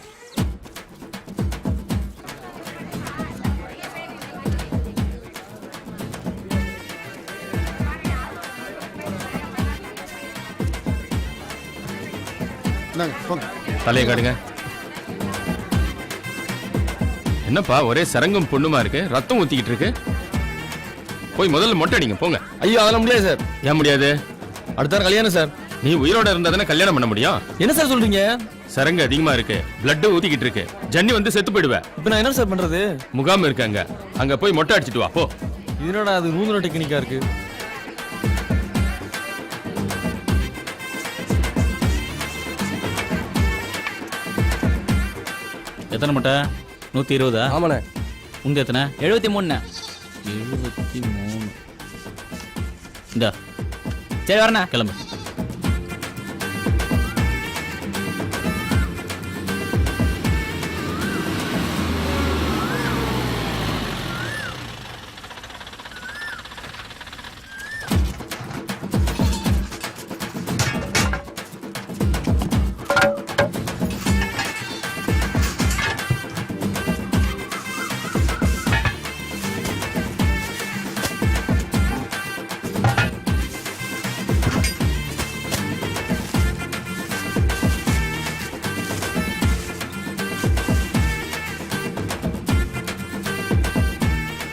தலையை காட்டுங்க. என்னப்பா ஒரே சரங்கம் பொண்ணுமா இருக்கு, ரத்தம் ஊத்திக்கிட்டு இருக்கு. போய் முதல்ல மொட்டை அடிங்க போங்க. ஐயோ அதெல்லாம் முடியாது சார். ஏன் முடியாது? அடுத்த கல்யாணம் சார். நீ உயிரோட இருந்தா தானே கல்யாணம் பண்ண முடியும். என்ன சார் சொல்றீங்க? சரங்கு அதிகமா இருக்கு, பிளட் ஊத்திக்கிட்டு இருக்கு. ஜன்னி வந்து செத்து போயிடுவேன். இப்போ நான் என்ன சார் பண்றது? முகாம் இருக்கு அங்க போய் மொட்டை அடிச்சிட்டு வா போ. இதனோட அது நூதன டெக்னிக்கா இருக்கு. எத்தனை மட்டை? 120. ஆமாண்ணே. உங்க எத்தனை? 73. 73. இந்தா சரி வரண்ணா. கிளம்பு.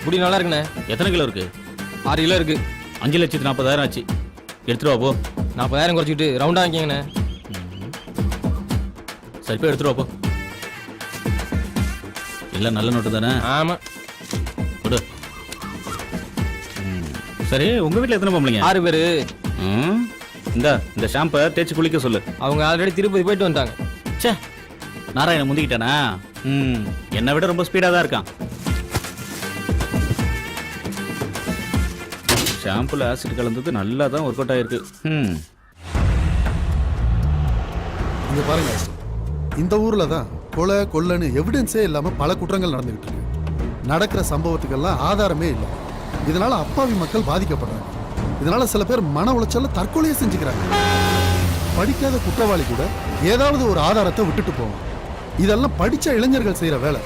முடி நல்லா இருக்குண்ணே. எத்தனை கிலோ இருக்கு? 6 கிலோ இருக்கு. 5,40,000 ஆச்சு. எடுத்துட்டு வா போ. 40,000 குறைச்சிக்கிட்டு ரவுண்டா வாங்கிங்கண்ணே. சரி போய் எடுத்துட்டு வா போ. எல்லாம் நல்ல நோட்டு தானே? ஆமா. கொடு. சரி உங்க வீட்ல எத்தனை பொம்பளைங்க? 6 பேரு. இந்த ஷாம்பை தேய்ச்சி குளிக்க சொல்லு. அவங்க ஆல்ரெடி திருப்பதி போயிட்டு வந்தாங்க. ச்சே, நாராயணன் முந்திக்கிட்டானா? என்னை விட ரொம்ப ஸ்பீடா தான் இருக்கான். ஷாம்புல ஆசிட் கலந்தது நல்லா தான் ஒர்க் அவுட் ஆயிருக்கு. இங்க பாருங்க, இந்த ஊர்ல தான் கொலை கொள்ளைன்னு எவிடன்ஸே இல்லாம பல குற்றங்கள் நடந்துகிட்டு இருக்கு. நடக்கிற சம்பவத்துக்கெல்லாம் ஆதாரமே இல்லை. இதனால அப்பாவி மக்கள் பாதிக்கப்படுறாங்க. இதனால சில பேர் மன உளைச்சல்ல தற்கொலையை செஞ்சுக்கிறாங்க. படிக்காத குற்றவாளி கூட ஏதாவது ஒரு ஆதாரத்தை விட்டுட்டு போவான். இதெல்லாம் படிச்ச இளைஞர்கள் செய்யற வேலை.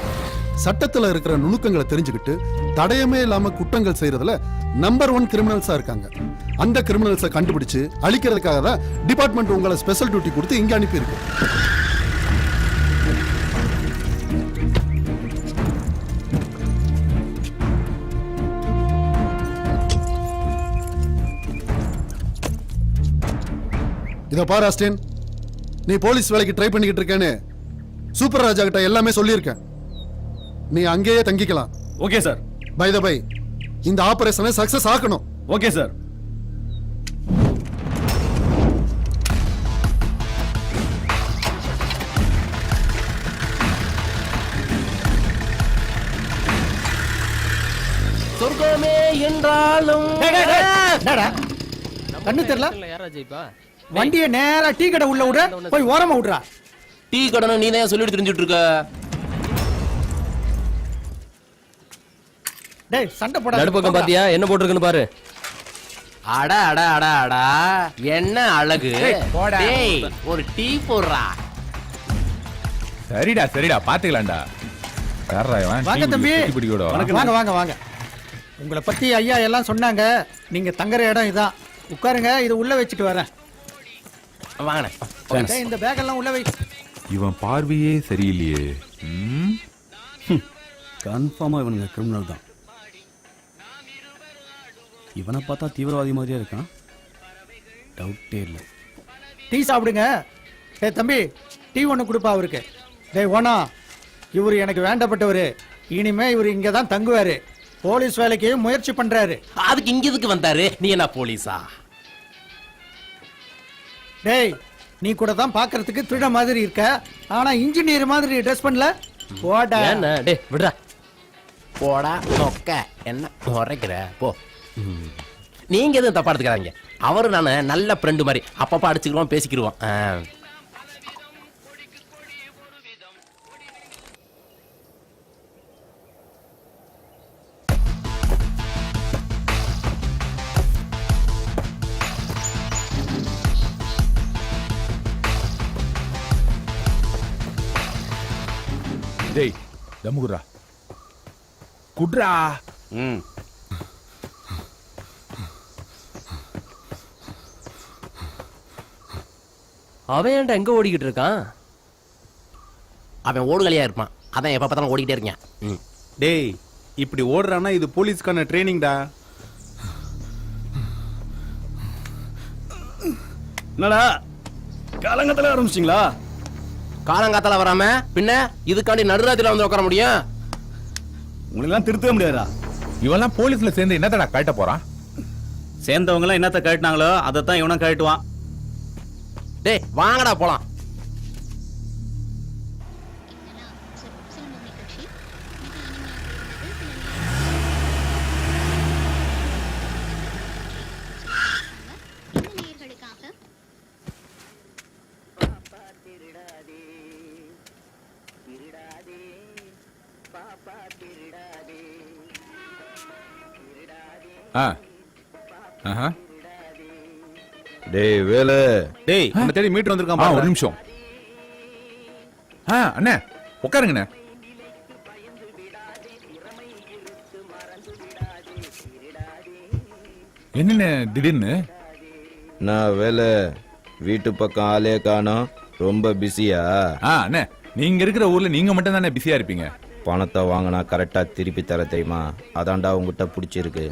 சட்டத்துல இருக்கிற நுணுக்கங்களை தெரிஞ்சுக்கிட்டு தடயமே இல்லாம குற்றங்கள் செய்யறதுல நம்பர் 1 கிரிமினல்ஸா இருக்காங்க. அந்த கிரிமினல்ஸை கண்டுபிடிச்சு அழிக்கிறதுக்காக தான் டிபார்ட்மெண்ட் உங்களை ஸ்பெஷல் டியூட்டி கொடுத்து இங்க அனுப்பியிருக்கு. இத பாரு ஆஸ்டின், நீ போலீஸ் வேலைக்கு ட்ரை பண்ணிக்கிட்டு இருக்கேன்னு சூப்பர் ராஜா கிட்ட எல்லாமே சொல்லியிருக்கேன். நீ அங்கேயே தங்கிக்கலாம். Okay sir. By the by, இந்த ஆபரேஷனை சக்சஸ் ஆக்கணும். Okay sir. சொர்க்கமே என்றாலும் கண்ணு தெரியல. யாரா ஜெயிப்பா? வண்டியை நேரா டீ கடை உள்ள விடுற, போய் ஓரமா விடுறா. டீ கடனை நீ தான் சொல்லிட்டு தெரிஞ்சுட்டு இருக்க. டேய் சண்டை போட. நடுப்பக்கம் பாத்தியா என்ன போட்டிருக்குன்னு பாரு. அட அட அட அடா, என்ன அழகு. டேய் ஒரு டீ போடுறா. சரிடா சரிடா பாத்துக்கலாம்டா. வாங்க தம்பி. வாங்க வாங்க வாங்க. உங்களை பத்தி ஐயா எல்லாம் சொன்னாங்க. நீங்க தங்குற இடம் இதான். உட்காருங்க, இதை உள்ள வச்சுட்டு வரேன். வாங்கண்ணே. இந்த பேக் எல்லாம் உள்ள வை. இவன் பார்வையே சரியில்லையே. கன்ஃபார்மா இவனுங்க கிரிமினல் தான். இவனை பார்த்தா தீவிரவாதி மாதிரியா இருக்கான். டவுட்டே இல்லை. டீ சாப்பிடுங்க. டேய் தம்பி, டீ ஒன்று கொடுப்பா அவருக்கு. டேய் ஓனா, இவர் எனக்கு வேண்டப்பட்டவர். இனிமே இவர் இங்கே தான் தங்குவாரு. போலீஸ் வேலைக்கு முயற்சி பண்றாரு. அதுக்கு இங்க எதுக்கு வந்தாரு? நீ என்ன போலீஸா? டேய், நீ கூட தான் பாக்குறதுக்கு திருட மாதிரி இருக்க. ஆனா இன்ஜினியர் மாதிரி ட்ரெஸ் பண்ணல. போடா. என்ன டேய் விடுடா. போடா நொக்க. என்ன உரைக்கிற? போ. நீங்க எதுவும் தப்பா எடுத்துக்கிறாங்க. அவரு நானு நல்ல ஃப்ரெண்டு மாதிரி அப்பப்ப அடிச்சுக்கிறோம், பேசிக்கிருவோம். டேய் தமுகுரா குட்ரா. அவன் ஏன்டா எங்க ஓடிக்கிட்டு இருக்கான்? அவன் ஓடுகளையா இருப்பான். அதான் எப்ப பார்த்தாலும் ஓடிக்கிட்டே இருக்கேன். டேய் இப்படி ஓடுறானா இது போலீஸ்க்கான ட்ரைனிங்டா. என்னடா காலங்கத்துல ஆரம்பிச்சிட்டீங்களா? காலங்காத்தால வராம பின்ன இதுக்காண்டி நடுராத்திரில வந்து உட்கார முடியும்? உங்களெல்லாம் திருத்தவே முடியாதா? இவெல்லாம் போலீஸ்ல சேர்ந்து என்னத்தடா கட்ட போறான்? சேர்ந்தவங்க எல்லாம் என்னத்த கழட்டினாங்களோ அதைத்தான் இவனும் கழட்டுவான். டேய் வாங்கடா போலாம். டேய் வேலு. டேய் உன்னை தேடி மீட்டர் வந்திருக்கான். ஒரு நிமிஷம். அண்ணே உட்காருங்கண்ணே. என்னண்ணே திடீர்னு? நான் வேலை வீட்டு பக்கம் ஆளே காணோம். ரொம்ப பிஸியா? அண்ணே நீங்க இருக்கிற ஊர்ல நீங்க மட்டும் தானே பிஸியா இருப்பீங்க. பணத்தை வாங்கினா கரெக்டாக திருப்பி தர தெரியுமா? அதான்டா உங்ககிட்ட பிடிச்சிருக்கு.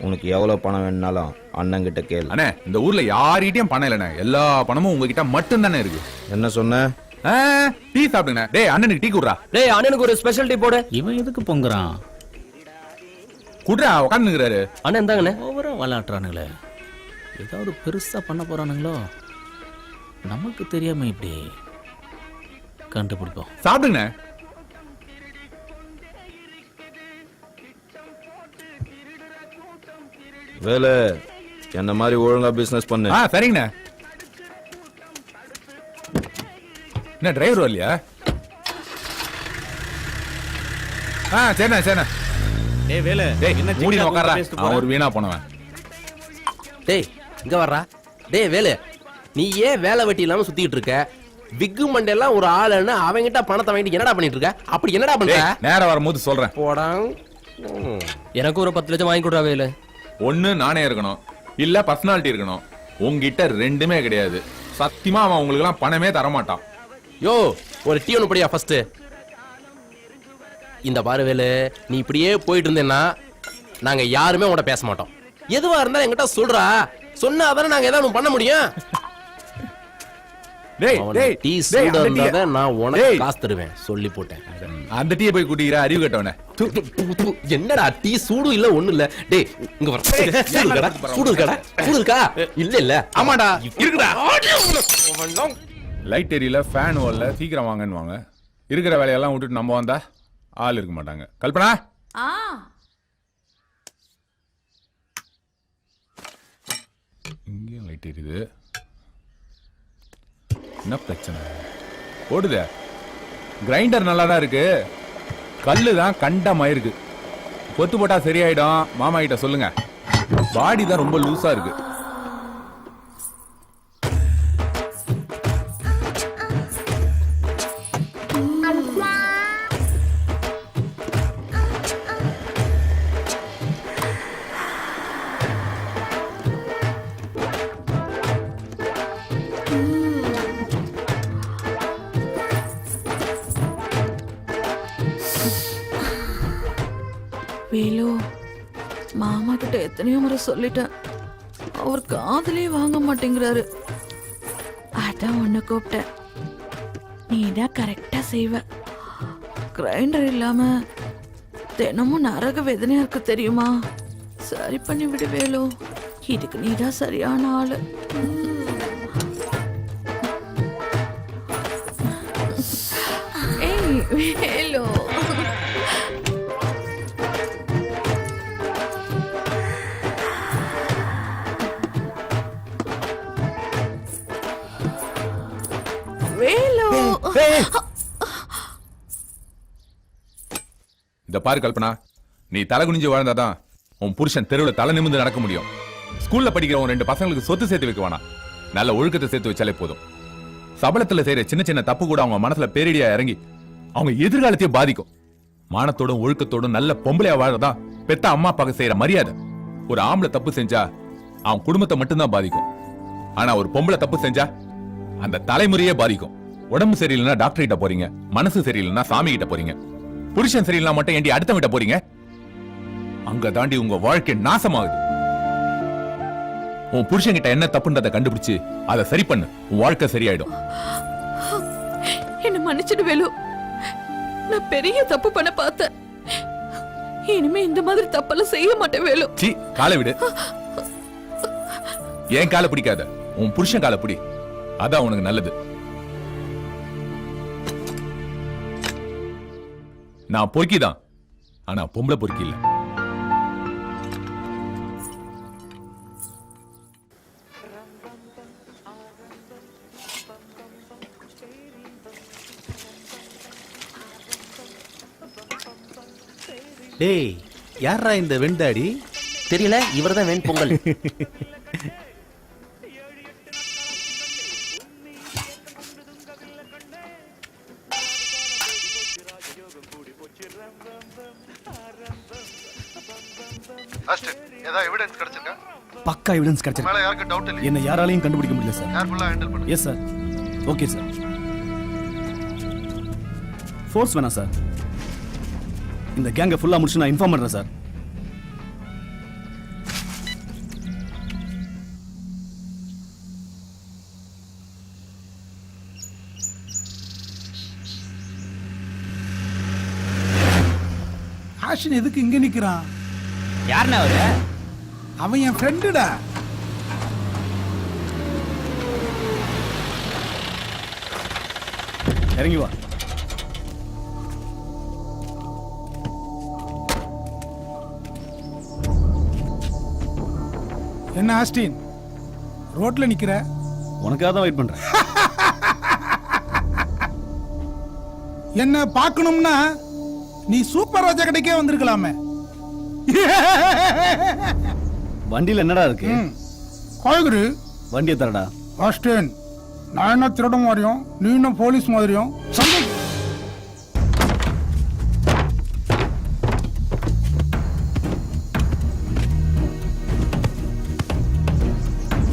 உனக்கு எவ்வளோ பணம் வேணுனாலும் அண்ணங்கிட்ட கேளு. அண்ணே, இந்த ஊர்ல யார்கிட்டயும் பணம் இல்லைண்ணே. எல்லா பணமும் உங்ககிட்ட மட்டும் தானே இருக்கு. என்ன சொன்ன? டீ சாப்பிடுங்க. டேய் அண்ணனுக்கு டீ குடுறா. டேய் அண்ணனுக்கு ஒரு ஸ்பெஷல் டீ போடு. இவன் எதுக்கு பொங்குறான்? குடுறா, உட்காந்துக்கிறாரு. அண்ணன் இருந்தாங்கண்ணே. ஓவரா விளையாட்டுறானுங்களே. ஏதாவது பெருசா பண்ண போறானுங்களோ? நமக்கு தெரியாம இப்படி கண்டுபிடிப்போம். சாப்பிடுங்க. வேலை என்ன மாதிரி ஒழுங்கா பிசினஸ் பண்ணு. சரிங்கண்ணே. என்ன டிரைவர் வரலையா? சரிண்ணே சரிண்ணே. டேய் வேலை, என்ன மூடி ஜிங்கா உட்கார்றா. பேசிட்டு அவன் போற? ஒரு வீணா போனவன். டேய் இங்க வர்றா. டேய் வேலு, நீ ஏன் வேலை வெட்டி இல்லாம சுத்திட்டு இருக்க? விக்கு மண்டெல்லாம் ஒரு ஆளுன்னு அவங்கிட்ட பணத்தை வாங்கிட்டு என்னடா பண்ணிட்டு இருக்க? அப்படி என்னடா பண்ற? நேரம் வரும்போது சொல்றேன். போடா. எனக்கு ஒரு 10 லட்சம் வாங்கி கொடுறா வேலு. ஒண்ணு நானே இருக்கணும், இல்ல பர்சனாலிட்டி இருக்கணும். உங்ககிட்ட ரெண்டுமே கிடையாது. சத்தியமா அவன் உங்களுக்கு எல்லாம் பணமே தரமாட்டான். யோ ஒரு டீ ஒன்று படியா ஃபர்ஸ்ட். இந்த பாரு வேலு, நீ இப்படியே போயிட்டு இருந்தேன்னா நாங்க யாருமே உன்கிட்ட பேச மாட்டோம். எதுவா இருந்தாலும் என்கிட்ட சொல்றா. சொன்னா தானே நாங்க ஏதாவது பண்ண முடியும். டேய் டேய் டீ டேய், சூடா அந்த டீயை- இருந்தா நான் உனக்கு டேய், காசு தருவேன் சொல்லி போட்டேன். அந்த டீயை போய் குடிக்கிற அறிவு கட்டவனே. என்னடா டீ சூடு இல்ல ஒண்ணு இல்ல. டேய் இங்க வர. சூடு இருக்கடா, சூடு இருக்கடா, சூடு இருக்கா? இல்ல இல்ல. ஆமாடா இருக்குடா. லைட் எரியல, ஃபேன் ஓடல, சீக்கிரம் வாங்கன்னு வாங்க. இருக்கிற வேலையெல்லாம் விட்டுட்டு நம்ம வந்தா ஆள் இருக்க மாட்டாங்க. கல்பனா, இங்கேயும் லைட் எரியுது. என்ன பிரச்சனை? ஓடுதே. கிரைண்டர் நல்லா தான் இருக்கு, கல்லு தான் கண்டமாயிருக்கு. கொத்து போட்டா சரியாயிடும். மாமா கிட்ட சொல்லுங்க. பாடி தான் ரொம்ப லூசா இருக்கு. வேலு, மாமா கிட்ட எத்தனையோ முறை சொல்லிட்டேன், அவர் காதலே வாங்க மாட்டேங்கிறாரு. அதான் ஒண்ணு கூப்பிட்டேன். நீ தான் கரெக்டா செய்வ. கிரைண்டர் இல்லாம தினமும் நரக வேதனையா இருக்கு தெரியுமா? சரி பண்ணி விடு வேலு. இதுக்கு நீதான் சரியான ஆளு. ஏய் வேலு, வேலு. இந்த பாரு கல்பனா, நீ தலை குனிஞ்சு வாழ்ந்தாதான் உன் புருஷன் தெருவில் தலை நிமிர்ந்து நடக்க முடியும். ஸ்கூல்ல படிக்கிற உன் 2 பசங்களுக்கு சொத்து சேர்த்து வைக்க வேணாம், நல்ல ஒழுக்கத்தை சேர்த்து வச்சாலே போதும். சபலத்துல செய்யற சின்ன சின்ன தப்பு கூட அவங்க மனசுல பேரிடியா இறங்கி அவங்க எதிர்காலத்தையே பாதிக்கும். மானத்தோடும் ஒழுக்கத்தோடும் நல்ல பொம்பளையா வாழதான் பெத்த அம்மா அப்பாவுக்கு செய்யற மரியாதை. ஒரு ஆம்பளை தப்பு செஞ்சா அவன் குடும்பத்தை மட்டும்தான் பாதிக்கும். ஆனா ஒரு பொம்பளை தப்பு செஞ்சா அந்த தலைமுறையே பாதிக்கும். உடம்பு சரியில்லைன்னா டாக்டர் கிட்ட போறீங்க, மனசு சரியில்லைன்னா சாமி கிட்ட போறீங்க. புருஷன் சரியில்லைனா மட்டும் ஏண்டி அடுத்தவங்கிட்ட போறீங்க? அங்க தாண்டி உங்க வாழ்க்கை நாசமாகுது. உன் புருஷன் கிட்ட என்ன தப்புன்றதை கண்டுபிடிச்சு அதை சரி பண்ணு, உன் வாழ்க்கை சரியாயிடும். என்ன மன்னிச்சிடு வேலு, நான் பெரிய தப்பு பண்ண பார்த்தேன். இனிமே இந்த மாதிரி தப்பெல்லாம் செய்ய மாட்டேன் வேலு. சீ, காலை விடு. ஏன் காலை பிடிக்காத, உன் புருஷன் காலை பிடி. அதான் உனக்கு நல்லது. நான் பொறுக்கிதான், ஆனா பொம்பளை பொறுக்கி இல்ல. டேய் யாரா இந்த வெண்டாடி? தெரியல, இவர்தான் வெண் பொங்கல். பக்கா எவிடன்ஸ் கிடைச்சிருக்கு. என்ன யாராலையும் கண்டுபிடிக்க முடியல sir. Yes sir. Okay sir. Force வேணாம் சார். இந்த கேங்கை ஃபுல்லா முடிச்சு நான் இன்ஃபார்ம் பண்றேன் சார். ஆஷின் எதுக்கு இங்க நிக்கிறான்? யாருண்ணா அவரு? அவன் என் ஃப்ரெண்டுடா. இறங்கி வா. என்ன ஆஸ்டின் ரோட்ல நிக்கிற? உனக்காக தான் வெயிட் பண்றேன். என்ன பார்க்கணும்னா நீ சூப்பர் ராஜா கடைக்கே வந்திருக்கலாமே. வண்டியில என்னடா இருக்கு? காய்கறி. வண்டியை தரடா. ஆஸ்டின், நான் என்ன திருட மாதிரியும் நீ என்ன போலீஸ் மாதிரியும்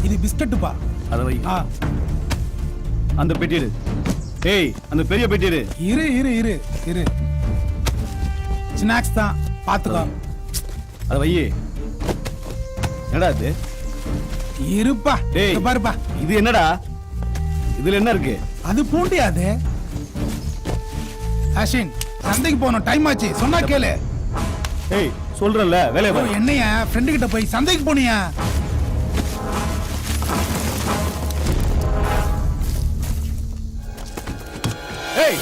இது பிஸ்கட்டுப்பா. அதை வை. அந்த பெட்டிடு. ஏய், அந்த பெரிய பெட்டிடு. இரு இரு இரு இரு. ஸ்நாக்ஸ் தான், பாத்துக்கோ. அதை வை. என்னடா இது? இருப்பா. டேய், பாருப்பா. இது என்னடா? இதுல என்ன இருக்கு? அது பூண்டியா? அது ஆஷின், சந்தைக்கு போகணும், டைம் ஆச்சு. சொன்னா கேளு. ஏய், சொல்றேன்ல, வேலைய பாரு. என்னையா ஃப்ரெண்டு கிட்ட போய் சந்தைக்கு போனியா? ஏய்,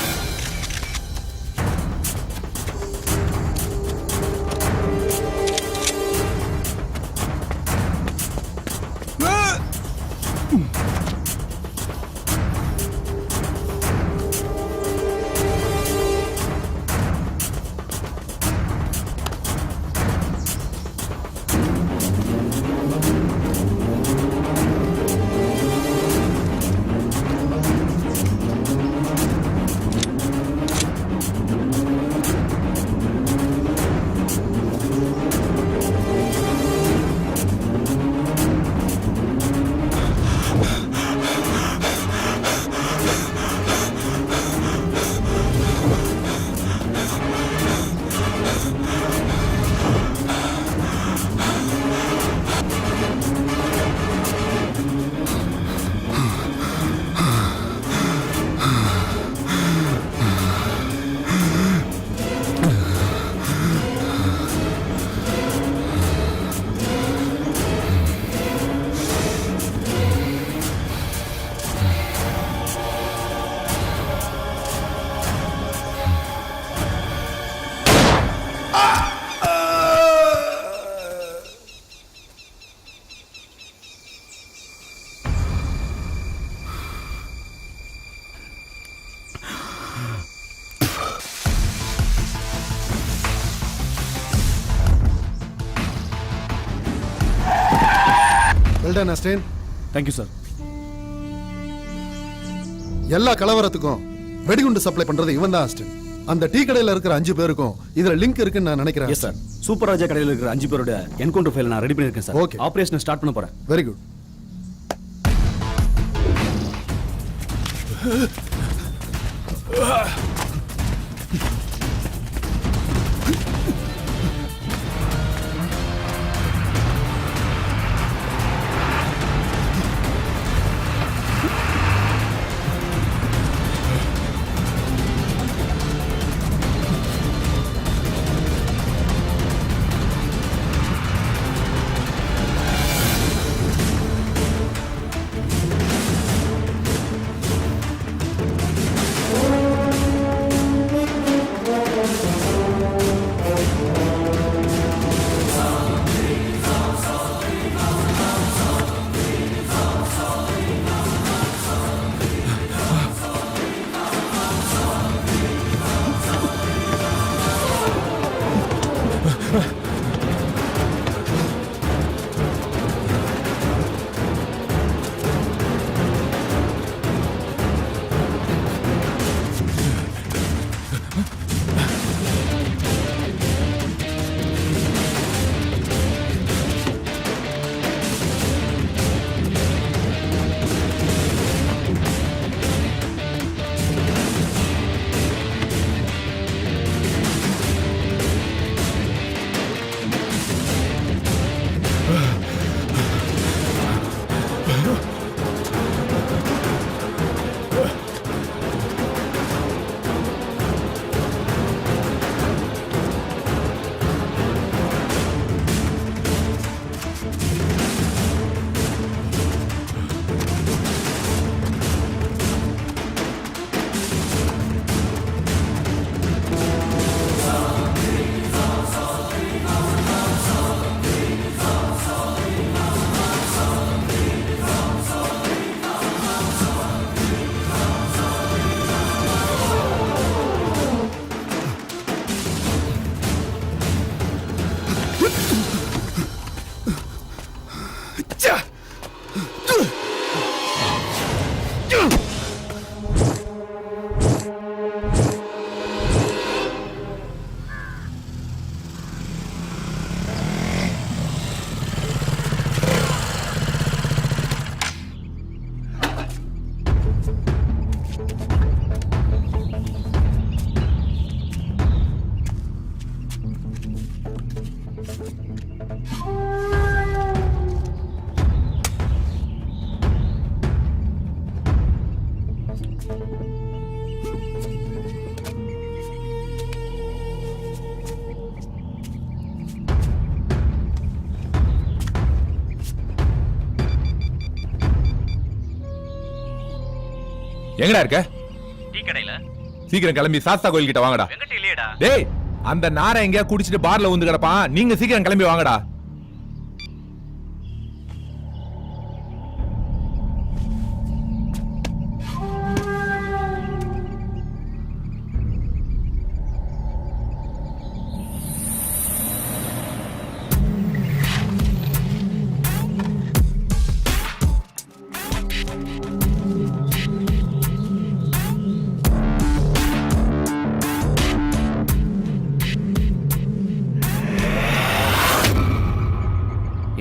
வெல்டன் அஸ்டின். Thank you sir. எல்லா கலவரத்துக்கும் வெடிகுண்டு சப்ளை பண்றது இவன் தான் அஸ்டின். அந்த டீ கடையில இருக்கிற 5 பேருக்கும் இதுல லிங்க் இருக்குன்னு நான் நினைக்கிறேன். Yes sir. சூப்பர் ராஜா கடையில் இருக்கிற 5 பேரோட என்கவுண்டர் ஃபைல் நான் ரெடி பண்ணிருக்கேன் சார். ஓகே. ஆபரேஷன் ஸ்டார்ட் பண்ண போறேன். Very good. எங்கடா இருக்க? டீ கடையில. சீக்கிரம் கிளம்பி சாஸ்தா கோயில் கிட்ட வாங்கடா. வெங்கட் இல்லையடா. டேய், அந்த நாரை எங்கயா குடிச்சிட்டு பார்ல வந்து கிடப்பான். நீங்க சீக்கிரம் கிளம்பி வாங்கடா.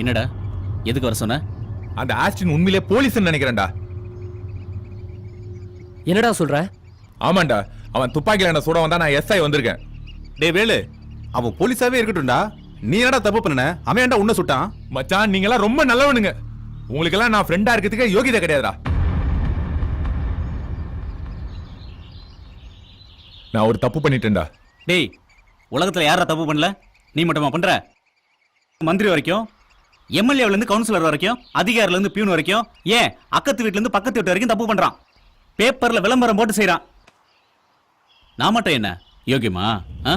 என்னடா எதுக்கு வர சொன்ன? அந்த ஆஸ்டின் உண்மையிலே போலீஸ் நினைக்கிறேன்டா. என்னடா சொல்ற? ஆமாண்டா, அவன் துப்பாக்கில என்ன சுட வந்தா நான் எஸ்ஐ வந்திருக்கேன். டேய் வேலு, அவன் போலீஸாவே இருக்கட்டும்டா. நீ என்னடா தப்பு பண்ணன? அவன் ஏன்டா உன்னை சுட்டான்? மச்சான், நீங்க எல்லாம் ரொம்ப நல்லவனுங்க. உங்களுக்கு எல்லாம் நான் ஃப்ரெண்டா இருக்கிறதுக்கு யோகிதை கிடையாதுடா. நான் ஒரு தப்பு பண்ணிட்டேன்டா. டேய், உலகத்துல யாரா தப்பு பண்ணல? நீ மட்டுமா பண்ற? மந்திரி வரைக்கும், எம்எல்ஏல இருந்து கவுன்சிலர் வரைக்கும், அதிகாரில இருந்து பியூன் வரைக்கும், ஏன் அக்கத்து வீட்ல இருந்து பக்கத்து வீட்டு வரைக்கும் தப்பு பண்றான். பேப்பர்ல விளம்பரம் போட்டு செய்யறான். நான் மட்டும் என்ன யோகியமா?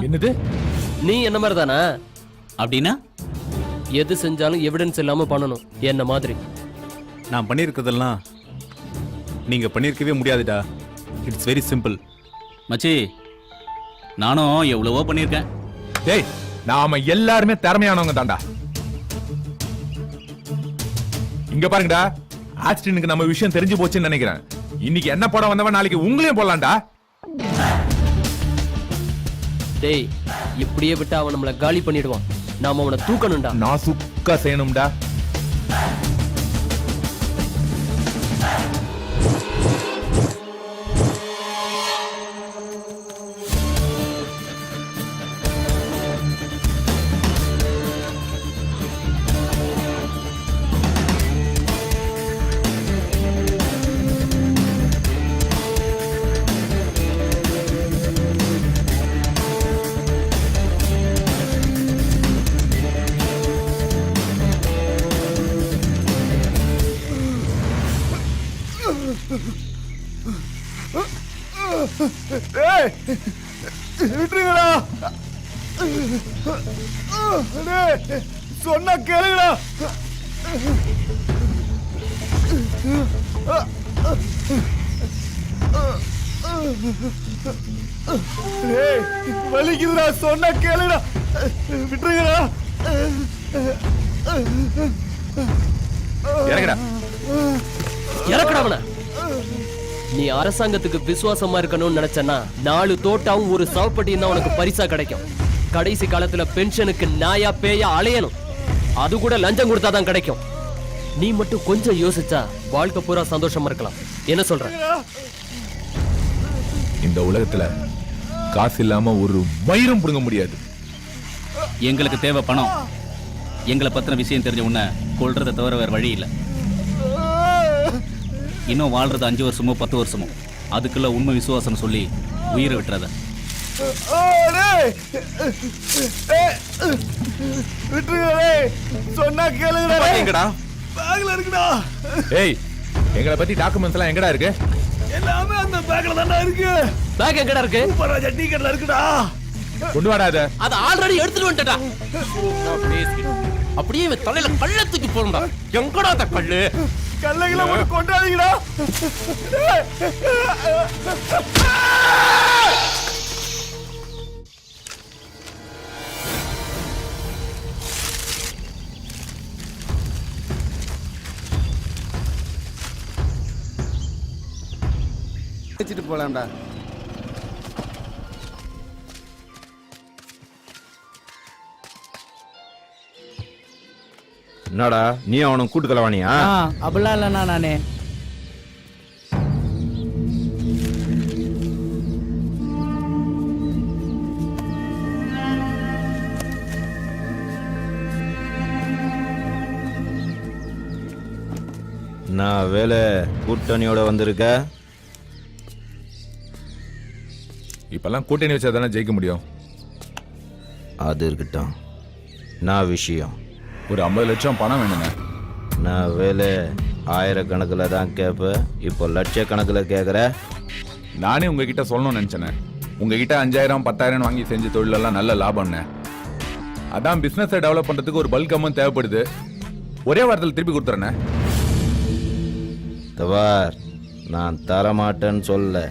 என்னது? நீ என்ன மாதிரி தானே? அப்படின்னா எது செஞ்சாலும் எவிடன்ஸ் இல்லாம பண்ணணும், என்ன மாதிரி. நான் பண்ணியிருக்கிறதெல்லாம் நீங்க பண்ணியிருக்கவே முடியாதுடா. It's very simple. மச்சி, நானும் எவ்வளவோ பண்ணியிருக்கேன். டேய், நாம எல்லாருமே திறமையானவங்க தான்டா. இங்க பாருங்கடா, ஆக்சிடென்ட்க்கு நம்ம விஷயம் தெரிஞ்சு போச்சுன்னு நினைக்கிறேன். இன்னைக்கு என்ன படம் வந்தவன் நாளைக்கு உங்களையும் போடலாம்டா. டேய், இப்படியே விட்டு அவன் நம்மள காலி பண்ணிடுவான். நாம அவனை தூக்கணும்டா. நான் சுக்கா செய்யணும்டா. விட்டுருங்கடா. சொன்னா கேளுங்கடா. வலிக்குதுடா, சொன்னா கேளுடா. விட்டுருங்கடா. இறங்குடா. இறக்குடா அவனை. நீ அரசாங்கத்துக்கு விசுவாசமா இருக்கணும்னு நினைச்சனா 4 தோட்டாவும் ஒரு சவப்பட்டியும் தான் உனக்கு பரிசா கிடைக்கும். கடைசி காலத்துல பென்ஷனுக்கு நாயா பேயா அலையணும். அது கூட லஞ்சம் கொடுத்தாதான் கிடைக்கும். நீ மட்டும் கொஞ்சம் யோசிச்சா வாழ்க்கை பூரா சந்தோஷமா இருக்கலாம். என்ன சொல்ற? இந்த உலகத்துல காசு இல்லாம ஒரு மயிரும் புடுங்க முடியாது. எங்களுக்கு தேவை பணம். எங்களை பத்தின விஷயம் தெரிஞ்ச உன்னை கொல்றதை தவிர வேற வழி இல்லை. இன்னும் வாழ்றது 5 வருஷமோ 10 வருஷமோ, அதுக்குள்ள உண்மை விசுவாசம் சொல்லி உயிரை விட்டுறத. சொன்னா கேளுங்கடா. எங்கடா? பேக்ல இருக்குடா. ஏய், எங்களை பத்தி டாக்குமெண்ட்ஸ் எல்லாம் எங்கடா இருக்கு? எல்லாமே அந்த பேக்ல தான்டா இருக்கு. பேக் எங்கடா இருக்கு? சூப்பராஜா டீ கடையில இருக்குடா. கொண்டு வாடாத. அத ஆல்ரெடி எடுத்துட்டு வந்துட்டடா. அப்படியே இவன் தலையில கள்ள தூக்கி போடுடா. எங்கடா அந்த கல்லு? கல்லைகளை மட்டும் கொண்டாதீங்கடா. வச்சுட்டு போலாம்டா. என்னடா, நீ அவனை கூட்டு கலவானியா? அப்படிலாம் இல்லைண்ணா. நானே நான் வேலை கூட்டணியோட வந்திருக்க. இப்பெல்லாம் கூட்டணி வச்சா தானே ஜெயிக்க முடியும். அது இருக்கட்டும், நான் விஷயம் ஒரு 50 லட்சம் பணம் வேணுங்க. நான் வேலை ஆயிரக்கணக்கில் தான் கேட்பேன், இப்போ லட்சக்கணக்கில் கேட்குற. நானே உங்ககிட்ட சொல்லணும்னு நினச்சேனே. உங்ககிட்ட 5000 10,000 வாங்கி செஞ்ச தொழிலெல்லாம் நல்ல லாபம்னே. அதான் பிஸ்னஸை டெவலப் பண்ணுறதுக்கு ஒரு பல்க் அமௌண்ட் தேவைப்படுது. ஒரே வாரத்தில் திருப்பி கொடுத்துறேண்ணே. தவார், நான் தரமாட்டேன்னு சொல்ல.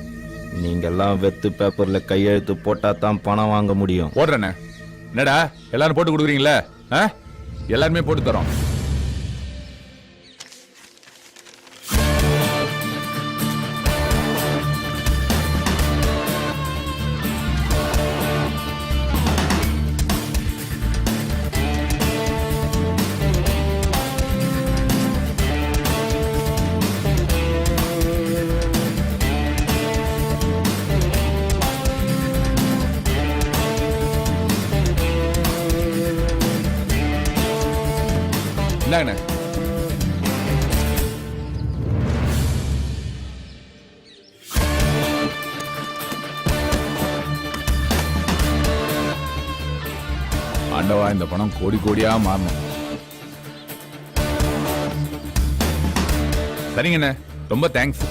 நீங்கெல்லாம் வெத்து பேப்பரில் கையெழுத்து போட்டால் தான் பணம் வாங்க முடியும். போடுறேண்ணே. என்னடா எல்லாரும் போட்டு கொடுக்குறீங்களே? எல்லாருமே போட்டு தரோம். இந்தாங்கண்ணே. ஆண்டவா, இந்த பணம் கோடி கோடியா மாறணும். சரிங்கண்ணே, ரொம்ப தேங்க்ஸ்.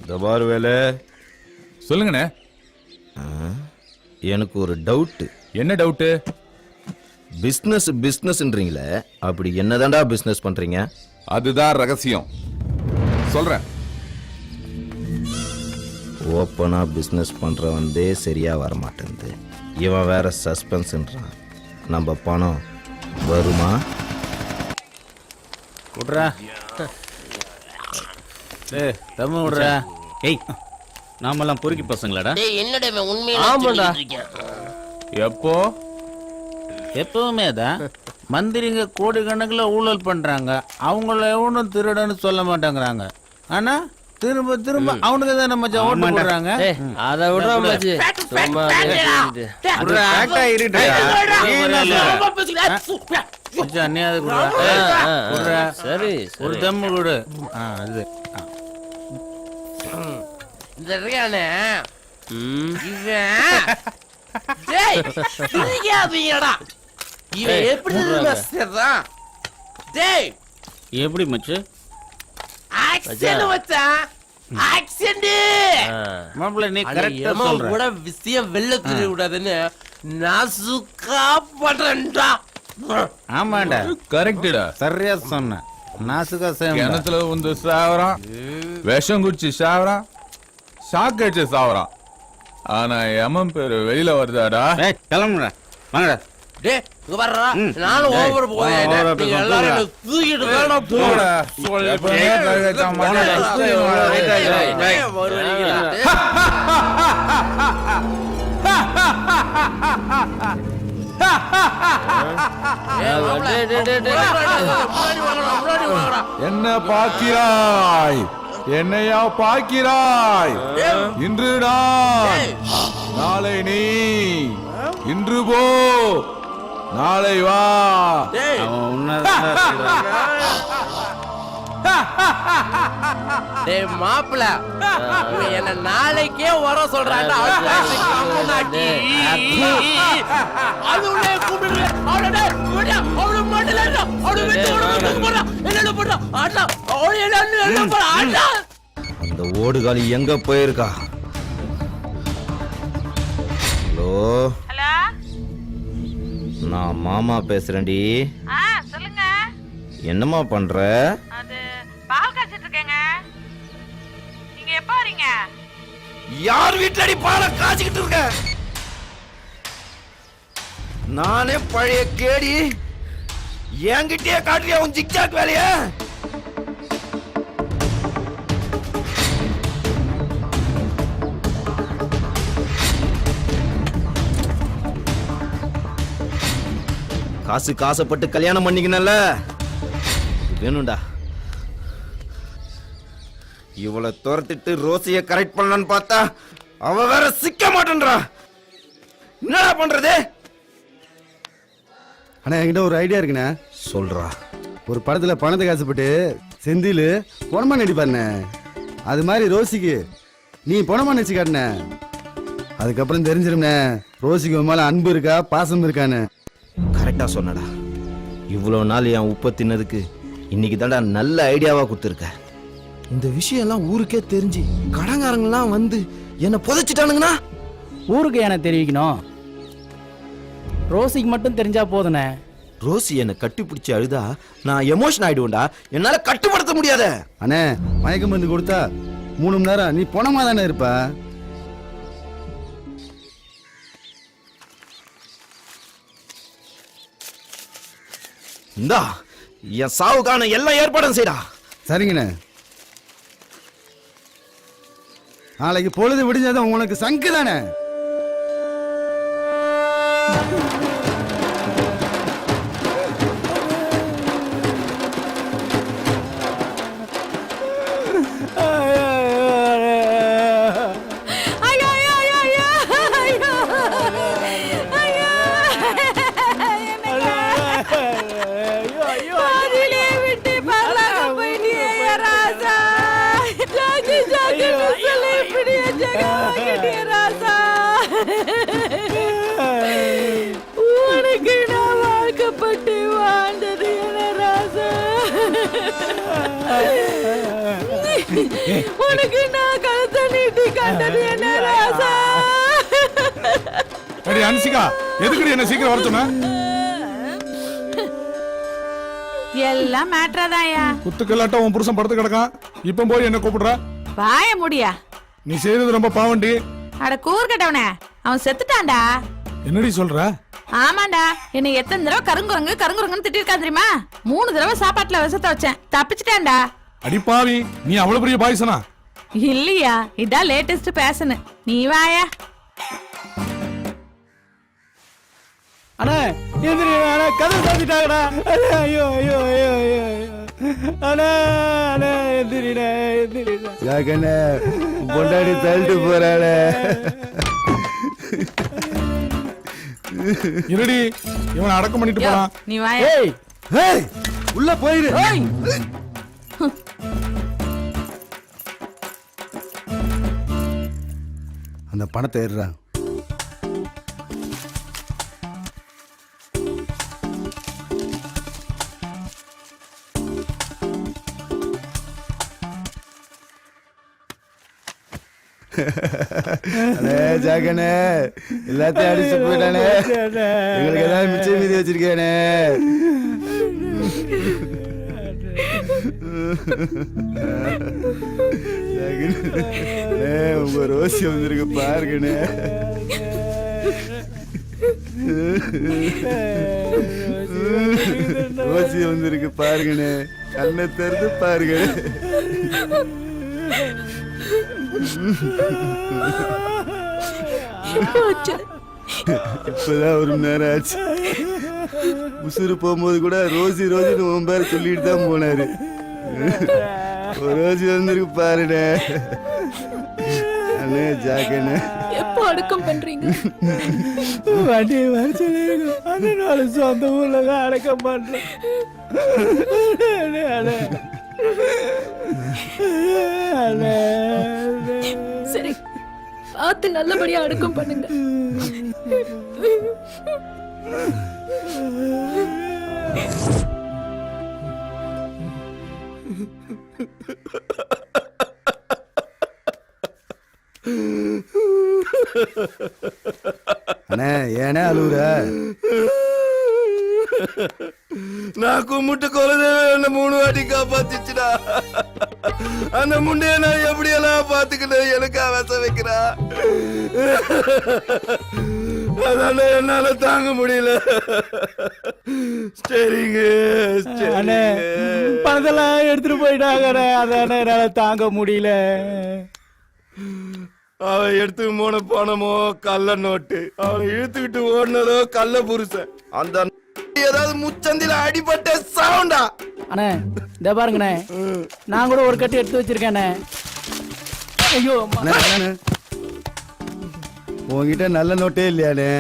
தபார் வேலை சொல்லுங்கண்ணே. எனக்கு ஒரு டவுட்டு. என்ன டவுட்டு? பிஸ்னஸ்ன்றீங்களே, அப்படி என்னதான்டா பிஸ்னஸ் பண்றீங்க? அதுதான் ரகசியம், சொல்றேன். ஓப்பனா பிஸ்னஸ் பண்றவந்தே சரியா வரமாட்டேங்குது. இவன் வேற சஸ்பென்ஸ்ன்றான். நம்ம பணம் வருமா? விட்றா தம்ம விட்றா. ஏய், நாமெல்லாம் பொறுக்கி பசங்களாடா. என்னடா உண்மையா? எப்போ? எப்பவுமே தான் மந்திரிங்க கோடிக்கணக்கில் ஊழல் பண்றாங்க. அவங்கள எவனும் திருடன்னு சொல்ல மாட்டேங்கிறாங்க. ஆனா திரும்ப திரும்ப அவனுக்கு தான் நம்ம ஓட்டு போடுறாங்க. அதை விட சரி, ஒரு தம்மு கொடு. அது எப்படி மச்சு மாப்பிள்ள நீ கரெக்டா சொல்ற. விஷயம் வெள்ள தெரிய விடாதுன்னு நாசுக்கா பண்றேன்டா. ஆமாண்டா, கரெக்டா, சரியா சொன்ன. நாசுக்கா கிணத்துல வந்து சாவறான், விஷம் குடிச்சு சாவறான், ஷாக் அடிச்சு சாவறான். ஆனா எமன் பேரு வெளியில வருதாடா. கிளம்புடா, வாங்கடா. நானும் ஓவர் என்ன பார்க்கிறாய்? என்னையா பார்க்கிறாய்? இன்று நான், நாளை நீ. இன்று போ, நாளை வா. மாப்பிள்ள என்ன நாளைக்கே வர சொல்றான். அந்த ஓடுகாலி எங்க போயிருக்கா? ஹலோ, நான் மாமா பேசுறேன்டி. சொல்லுங்க. என்னம்மா பண்ற? அது பால் காய்ச்சிட்டு இருக்கேங்க. நீங்க எப்ப வரீங்க? யார் வீட்டுலடி பாலை காய்ச்சிக்கிட்டு இருக்க? நானே பழைய கேடி, என்கிட்டயே காட்டுறியா உன் ஜிக்ஜாக் வேலைய? காசு காசப்பட்டு கல்யாணம் பண்ணிக்கணும்ல, வேணும்டா. இவளை துரத்திட்டு ரோசிய கரெக்ட் பண்ணலான்னு பார்த்தா அவ வேற சிக்க மாட்டேன்றா. என்னடா பண்றது? அண்ணா, என்கிட்ட ஒரு ஐடியா இருக்குண்ணே. சொல்றா. ஒரு படத்துல பணத்தை காசுப்பட்டு செந்தில் பொணமா நடிப்பாருண்ணே. அது மாதிரி ரோசிக்கு நீ பொணமா நடிச்சு காட்டின. அதுக்கப்புறம் தெரிஞ்சிரும்ண்ணே ரோசிக்கு உன் மேல அன்பு இருக்கா பாசம் இருக்கான்னு. கரெக்டா சொன்னடா. இவ்வளோ நாள் என் உப்பை தின்னதுக்கு இன்னைக்கு தாண்டா நல்ல ஐடியாவா கொடுத்துருக்க. இந்த விஷயம் எல்லாம் ஊருக்கே தெரிஞ்சு கடங்காரங்கெல்லாம் வந்து என்ன புதைச்சிட்டானுங்கண்ணா. ஊருக்கு எனக்கு தெரிவிக்கணும், ரோசிக்கு மட்டும் தெரிஞ்சா போதுனே. ரோசி என்னை கட்டி பிடிச்சி அழுதா நான் எமோஷன் ஆயிடுவேன்டா. என்னால கட்டுப்படுத்த முடியாத. அண்ணே மயக்க மருந்து கொடுத்தா 3 மணி நேரம் நீ பொணமா தானே இருப்ப. இந்தா என் சாவுக்கான எல்லா ஏற்பாடும் செய்டா. சரிங்கண்ணே. நாளைக்கு பொழுது விடிஞ்சதும் உனக்கு சங்கு தானே. உனக்கு நான் வாழ்க்கப்பட்டு வாழ்ந்தது என்ன ராசா. உனக்கு நான் கழுத்தை நீட்டி கண்டது என்ன ராசா. அடி அன்சிகா, எதுக்குடி என்ன சீக்கிரம் வர சொன்ன? எல்லாம் மேட்ராதாயா. குத்துக்கல்லாட்ட உன் புருஷன் படுத்து கிடக்கான். இப்ப போய் என்ன கூப்பிடுற? வாய முடியா. நீ செய்தது ரொம்ப பாவண்டி. அட கூறுகட்டவனே, அவன் செத்துட்டான்டா. என்னடி சொல்ற? ஆமாண்டா, என்னை எத்தனை தடவை கருங்குரங்குன்னு திட்டிருக்கா தெரியுமா? 3 தடவை சாப்பாட்டுல விஷத்தை வச்சேன், தப்பிச்சிட்டேன்டா. அடிப்பாவி, நீ அவ்வளவு பெரிய பாய்சனா? இல்லையா, இதான் லேட்டஸ்ட் பேஷன். நீ வாயா. அண்ணா எந்திரி அண்ணா, கதை சாத்திட்டாங்கடா. ஐயோ ஐயோ ஐயோ ஐயோ அண்ணா அண்ணா எந்திரிடா எந்திரிடா. யாக்கண்ணே பொண்டாடி தள்ளிட்டு போறாளே. இருடி, இவனை அடக்கம் பண்ணிட்டு போறான். நீ வாயா. ஏய் உள்ள போயிரு. அந்த பணத்தை ஏறுறா. அண்ணே ஜாகனே எல்லாத்தையும் அடிச்சு போயிட்டானே. எங்களுக்கு ஏதாவது மிச்சம் மீதி வச்சிருக்கேனே. உங்க ரோசி வந்திருக்கு பாருங்கண்ணே. ரோசி வந்திருக்கு பாருங்கண்ணே. கண்ணை திறந்து பாருங்க. இப்பதான் 1 மணி நேரம் ஆச்சு. உசுறு போகும்போது கூட ரோசி ரோசின்னு உன் பேர் சொல்லிட்டு தான் போனாரு. ரோசி வந்திருக்கு பாருண்ணே. அண்ணே ஜாக்கண்ணே எப்போ அடக்கம் பண்றீங்க? வண்டி வர சொல்லிருங்க. அதனால சொந்த ஊர்ல தான் அடக்கம் பண்றேன். சரி, பார்த்து நல்லபடியா அடக்கம் பண்ணுங்க. அண்ணே ஏனே அழுவுற? நான் கும்பிட்டு கொலதேவ என்ன 3 வாட்டி காப்பாத்திச்சுடா. அந்த முண்டைய நான் எப்படியெல்லாம் பாத்துக்கிட்டேன் எனக்கா வச வைக்கிறா. அதான என்னால தாங்க முடியல. சரிங்க பணத்தெல்லாம் எடுத்துட்டு போயிட்டாங்க. அதானே என்னால தாங்க முடியல. அவன் எடுத்து போன பணமோ கள்ள நோட்டு, அவனை இழுத்துக்கிட்டு ஓடினதோ கள்ள புருஷன். அந்த ஏதாவது முச்சந்தில அடிபட்ட சவுண்டா. அண்ணே இந்த பாருங்கண்ணே, நான் கூட ஒரு கட்டி எடுத்து வச்சிருக்கேண்ணே. ஐயோ உங்ககிட்ட நல்ல நோட்டே இல்லையானே?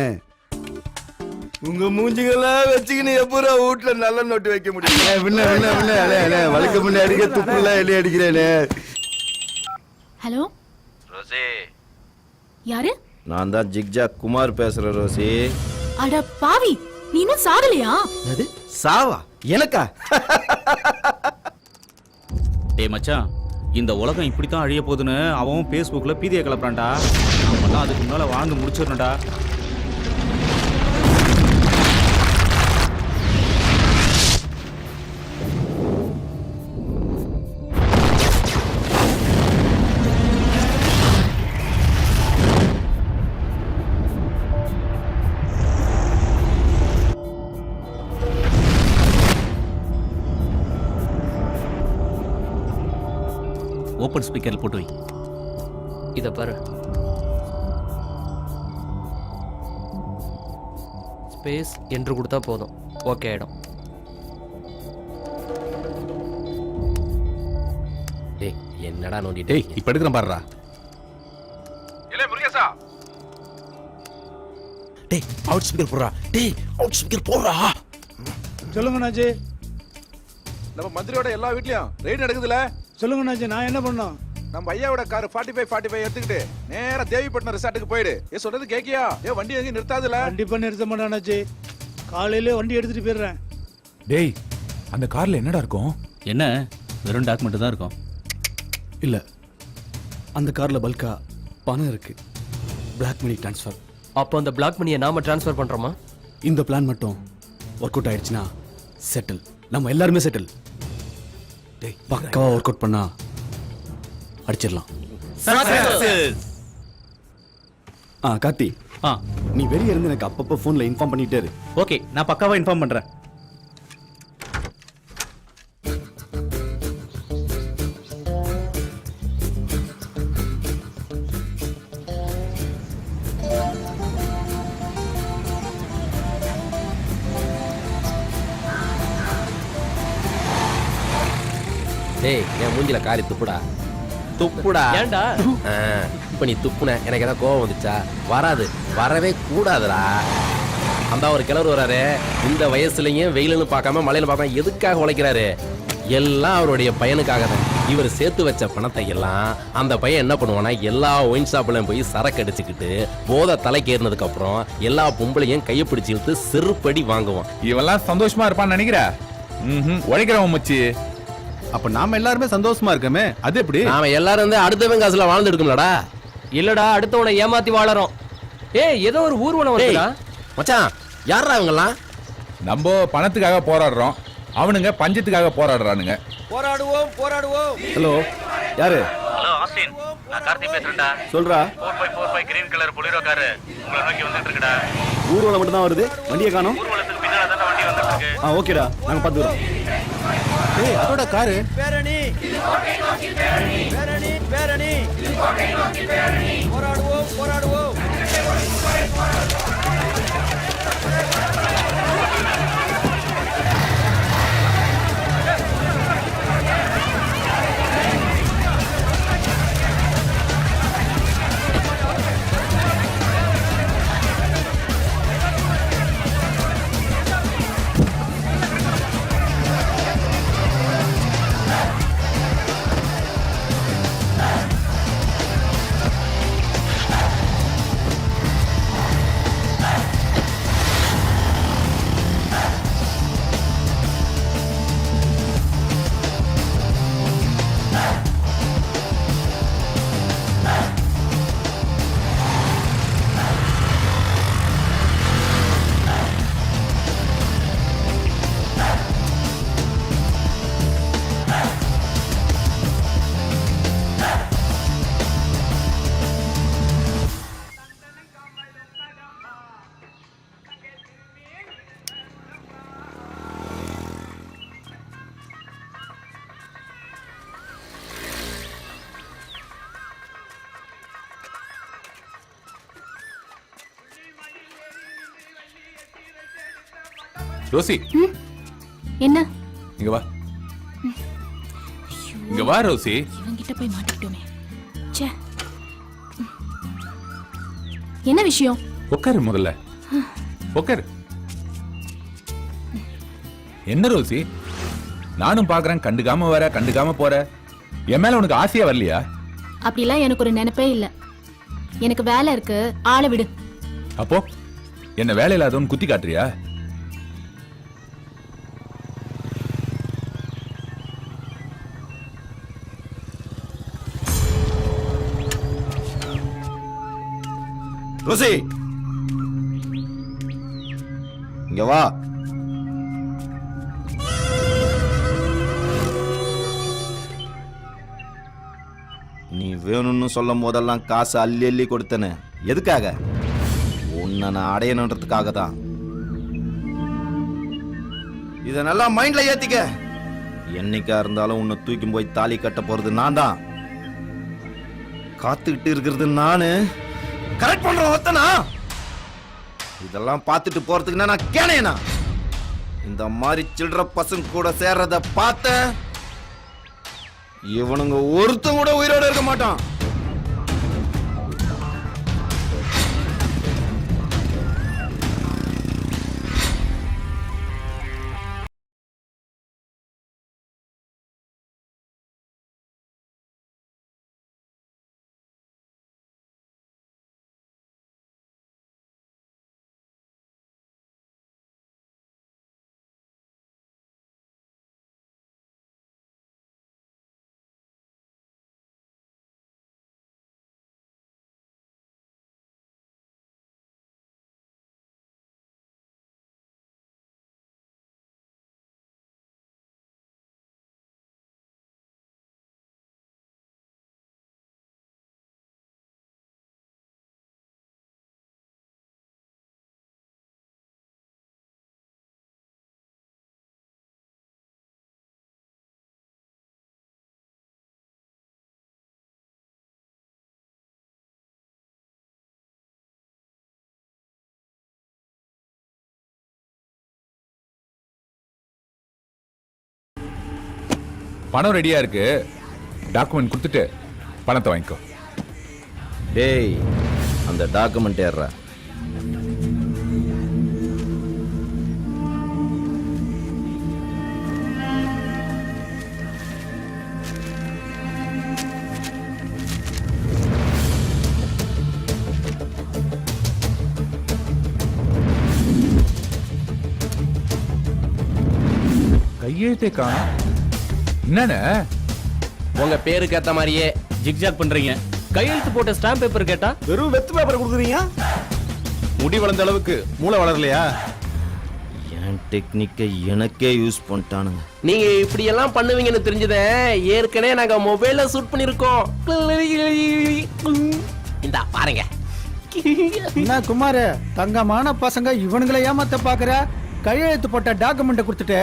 உங்க மூஞ்சிங்கெல்லாம் வச்சுக்கின்னு எப்பூரா வீட்டுல நல்ல நோட்டு வைக்க முடியும் வழக்க முன்னே அடிக்க துப்புலாம் எலி அடிக்கிறேனே. ஹலோ ரோசி, யாரு? நான் தான் ஜிக்ஜாக் குமார் பேசுறேன் ரோசி. அட பாவி, நீ இன்னும் சாகலையா? அது சாவா எனக்கா? டேய் மச்சான், இந்த உலகம் இப்படித்தான் அழிய போகுதுன்னு அவன் ஃபேஸ்புக்கில் பீதியை கிளப்புறான்டா. நம்மளாம் அதுக்கு முன்னால் வாழ்ந்து முடிச்சிடணும்டா. ஓப்பன் ஸ்பீக்கரில் போட்டு வை. இத பாரு, ஸ்பேஸ் என்று கொடுத்தா போதும், ஓகே ஆயிடும். டேய் என்னடா நோண்டி? டேய் இப்ப எடுக்கிறேன் பாருடா. இல்ல முருகேசா, டேய் அவுட் ஸ்பீக்கர் போடுறா. டேய் அவுட் ஸ்பீக்கர் போடுறா. சொல்லுங்க நாஜி. நம்ம மந்திரியோட எல்லா வீட்லயும் ரெய்டு நடக்குதுல. சொல்லுங்க நாஜி, நான் என்ன பண்ணோம்? நம்ம ஐயாவோட கார் 45 எடுத்துக்கிட்டு நேரா தேவிப்பட்டினம் ரிசார்ட்டுக்கு போயிடு. ஏ சொல்றது கேக்கியா? ஏ வண்டி எங்கேயும் நிறுத்தாதுல. கண்டிப்பா நிறுத்த மாட்டானாச்சு. காலையில வண்டி எடுத்துட்டு போயிடுறேன். டேய் அந்த கார்ல என்னடா இருக்கும்? என்ன வெறும் டாக்குமெண்ட் தான் இருக்கும். இல்ல, அந்த கார்ல பல்கா பணம் இருக்கு. Black money transfer. அப்போ அந்த பிளாக் மணியை நாம ட்ரான்ஸ்ஃபர் பண்றோமா? இந்த பிளான் மட்டும் ஒர்க் அவுட் ஆயிடுச்சுன்னா செட்டில். நம்ம எல்லாருமே செட்டில். டேய் பக்காவா ஒர்க் அவுட் பண்ணா அடிச்சிடலாம். கார்த்தி, நீ வெளியே இருந்து எனக்கு அப்பப்போ ஃபோன்ல இன்ஃபார்ம் பண்ணிட்டே இரு. ஓகே, நான் பக்காவா இன்ஃபார்ம் பண்றேன். டேய் என் மூஞ்சில காரி துப்புடா. துப்புடா. ஏன்டா? இப்ப நீ துப்புன எனக்கு ஏதாவது கோவம் வந்துச்சா? வராது, வரவே கூடாதுடா. அந்த ஒரு கிழவர் வராரு, இந்த வயசுலயும் வெயிலுன்னு பார்க்காம மழையில பார்க்காம எதுக்காக உழைக்கிறாரு? எல்லாம் அவருடைய பையனுக்காக தான். இவர் சேர்த்து வச்ச பணத்தை எல்லாம் அந்த பையன் என்ன பண்ணுவானா, எல்லா ஒயின் ஷாப்லயும் போய் சரக்கு அடிச்சுக்கிட்டு போதை தலைக்கு ஏறினதுக்கு அப்புறம் எல்லா பொம்பளையும் கையை பிடிச்சி இழுத்து செருப்படி வாங்குவான். இவெல்லாம் சந்தோஷமா இருப்பான்னு நினைக்கிற? உழைக்கிறவன் மச்சி. அப்ப நாம எல்லாருமே சந்தோஷமா இருக்கமே, அது எப்படி? நாம எல்லாரும் வந்து அடுத்தவன் காசுல வாழ்ந்து எடுக்கும்லடா. இல்லடா, அடுத்தவனை ஏமாத்தி வாழறோம். ஏய், ஏதோ ஒரு ஊர்வலம் வருதுடா. மச்சான், யாரா அவங்கலாம்? நம்ம பணத்துக்காக போராடுறோம், அவனுங்க பஞ்சத்துக்காக போராடுறானுங்க. போராடுவோம் போராடுவோம். ஹலோ, யாரு? ஹலோ ஆஸ்டின், நான் கார்த்தி பேசுறேன்டா. சொல்றா. 4545 கிரீன் கலர் பொலிரோ கார் உங்களை நோக்கி வந்துட்டு இருக்குடா. ஊர்வலம் மட்டும் தான் வருது, வண்டியை காணோம். ஊர்வலத்துக்கு பின்னால தான் வண்டி வந்துட்டு இருக்கு. ஓகேடா, நாங்க பாத்துறோம். ஏய், அதோட காரு. பேரணி பேரணி பேரணி போராடுவோம் போராடுவோம். ரோசி, என்ன? இங்க வா. இங்க வா ரோசி. இவங்கிட்ட போய் மாட்டிக்கிட்டோமே. ச்சே. என்ன விஷயம்? உட்காரு முதல்ல. உட்காரு. என்ன ரோசி, நானும் பாக்குறேன் கண்டுக்காம வர கண்டுக்காம போற. என் மேல உனக்கு ஆசையா வரலையா? அப்படிலாம் எனக்கு ஒரு நினைப்பே இல்ல. எனக்கு வேலை இருக்கு, ஆளை விடு. அப்போ என்ன வேலை இல்லாதவன் குத்தி காட்டுறியா? ரோசி இங்க வா. நீ வேணும்னு சொல்லும் போதெல்லாம் காசு அள்ளி அள்ளி கொடுத்தனே, எதுக்காக? உன்னை நான் அடையணுன்றதுக்காக தான். இத நல்லா மைண்ட்ல ஏத்திக்க. என்னைக்கா இருந்தாலும் உன்னை தூக்கி போய் தாலி கட்ட போறது நான் தான். காத்துக்கிட்டு இருக்கிறது நானு, கரெக்ட் பண்ற ஒத்தனா. இதெல்லாம் பார்த்துட்டு போறதுக்குன்னா நான் கேனேனா? இந்த மாதிரி சில்லற பசங்க கூட சேர்றத பார்த்த இவனுங்க ஒருத்தன் கூட உயிரோட இருக்க மாட்டான். பணம் ரெடியா இருக்கு, டாக்குமெண்ட் கொடுத்துட்டு பணத்தை வாங்கிக்கோ. டேய், அந்த டாக்குமெண்ட் ஏறா. கையெழுத்தே காணோம். என்னண்ணே உங்க பேருக்கு ஏத்த மாதிரியே ஜிக்ஜாக் பண்றீங்க. கையெழுத்து போட்ட ஸ்டாம்ப் பேப்பர் கேட்டா வெறும் வெத்து பேப்பர் கொடுக்குறீங்க. முடி வளர்ந்த அளவுக்கு மூளை வளரலையா? என் டெக்னிக்கை எனக்கே யூஸ் பண்ணிட்டானுங்க. நீங்க இப்படி எல்லாம் பண்ணுவீங்கன்னு தெரிஞ்சதே ஏற்கனவே நாங்க மொபைல்ல ஷூட் பண்ணிருக்கோம். இந்தா பாருங்க. என்ன குமார், தங்கமான பசங்க இவனுங்களை ஏமாத்த பாக்குற? கையெழுத்து போட்ட டாக்குமெண்ட் கொடுத்துட்டு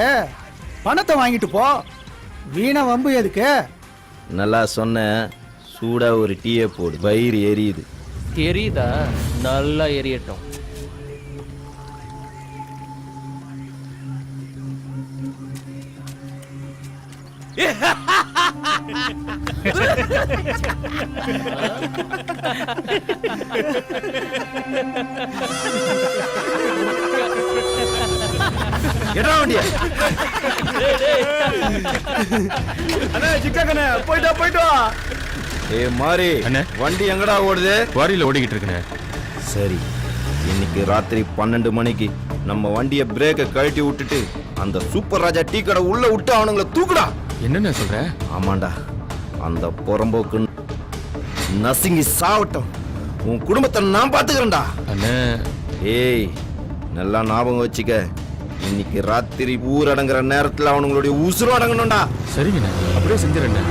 பணத்தை வாங்கிட்டு போ. வீணா வம்பு எதுக்கு? நல்லா சொன்ன. சூடா ஒரு டீயை போடு, வயிறு எரியுது. எரியுதா? நல்லா எரியட்டும். எடா வண்டிய. அண்ணா ஜிக்காக்கண்ணே, போயிட்டு வா. ஏய் மாரி, வண்டி எங்கடா ஓடுது? குவாரியில ஓடிக்கிட்டு இருக்கனே. சரி, இன்னைக்கு ராத்திரி 12 மணிக்கு நம்ம வண்டியை பிரேக்கை கழட்டி விட்டுட்டு அந்த சூப்பர் ராஜா டீ கடை உள்ள விட்டு அவனுங்களை தூக்குடா. என்னென்ன சொல்ற? ஆமாண்டா, அந்த புறம்போக்கு நசுங்கி சாவட்டும். உன் குடும்பத்தை நான் பாத்துக்கிறேன்டா. அண்ணே, ஏய் நல்லா ஞாபகம் வச்சுக்க, இன்னைக்கு ராத்திரி ஊரடங்குற நேரத்துல அவனுங்களுடைய உசுரும் அடங்கணும்டா. சரிங்கண்ணே, அப்படியே செஞ்சிடண்ணே.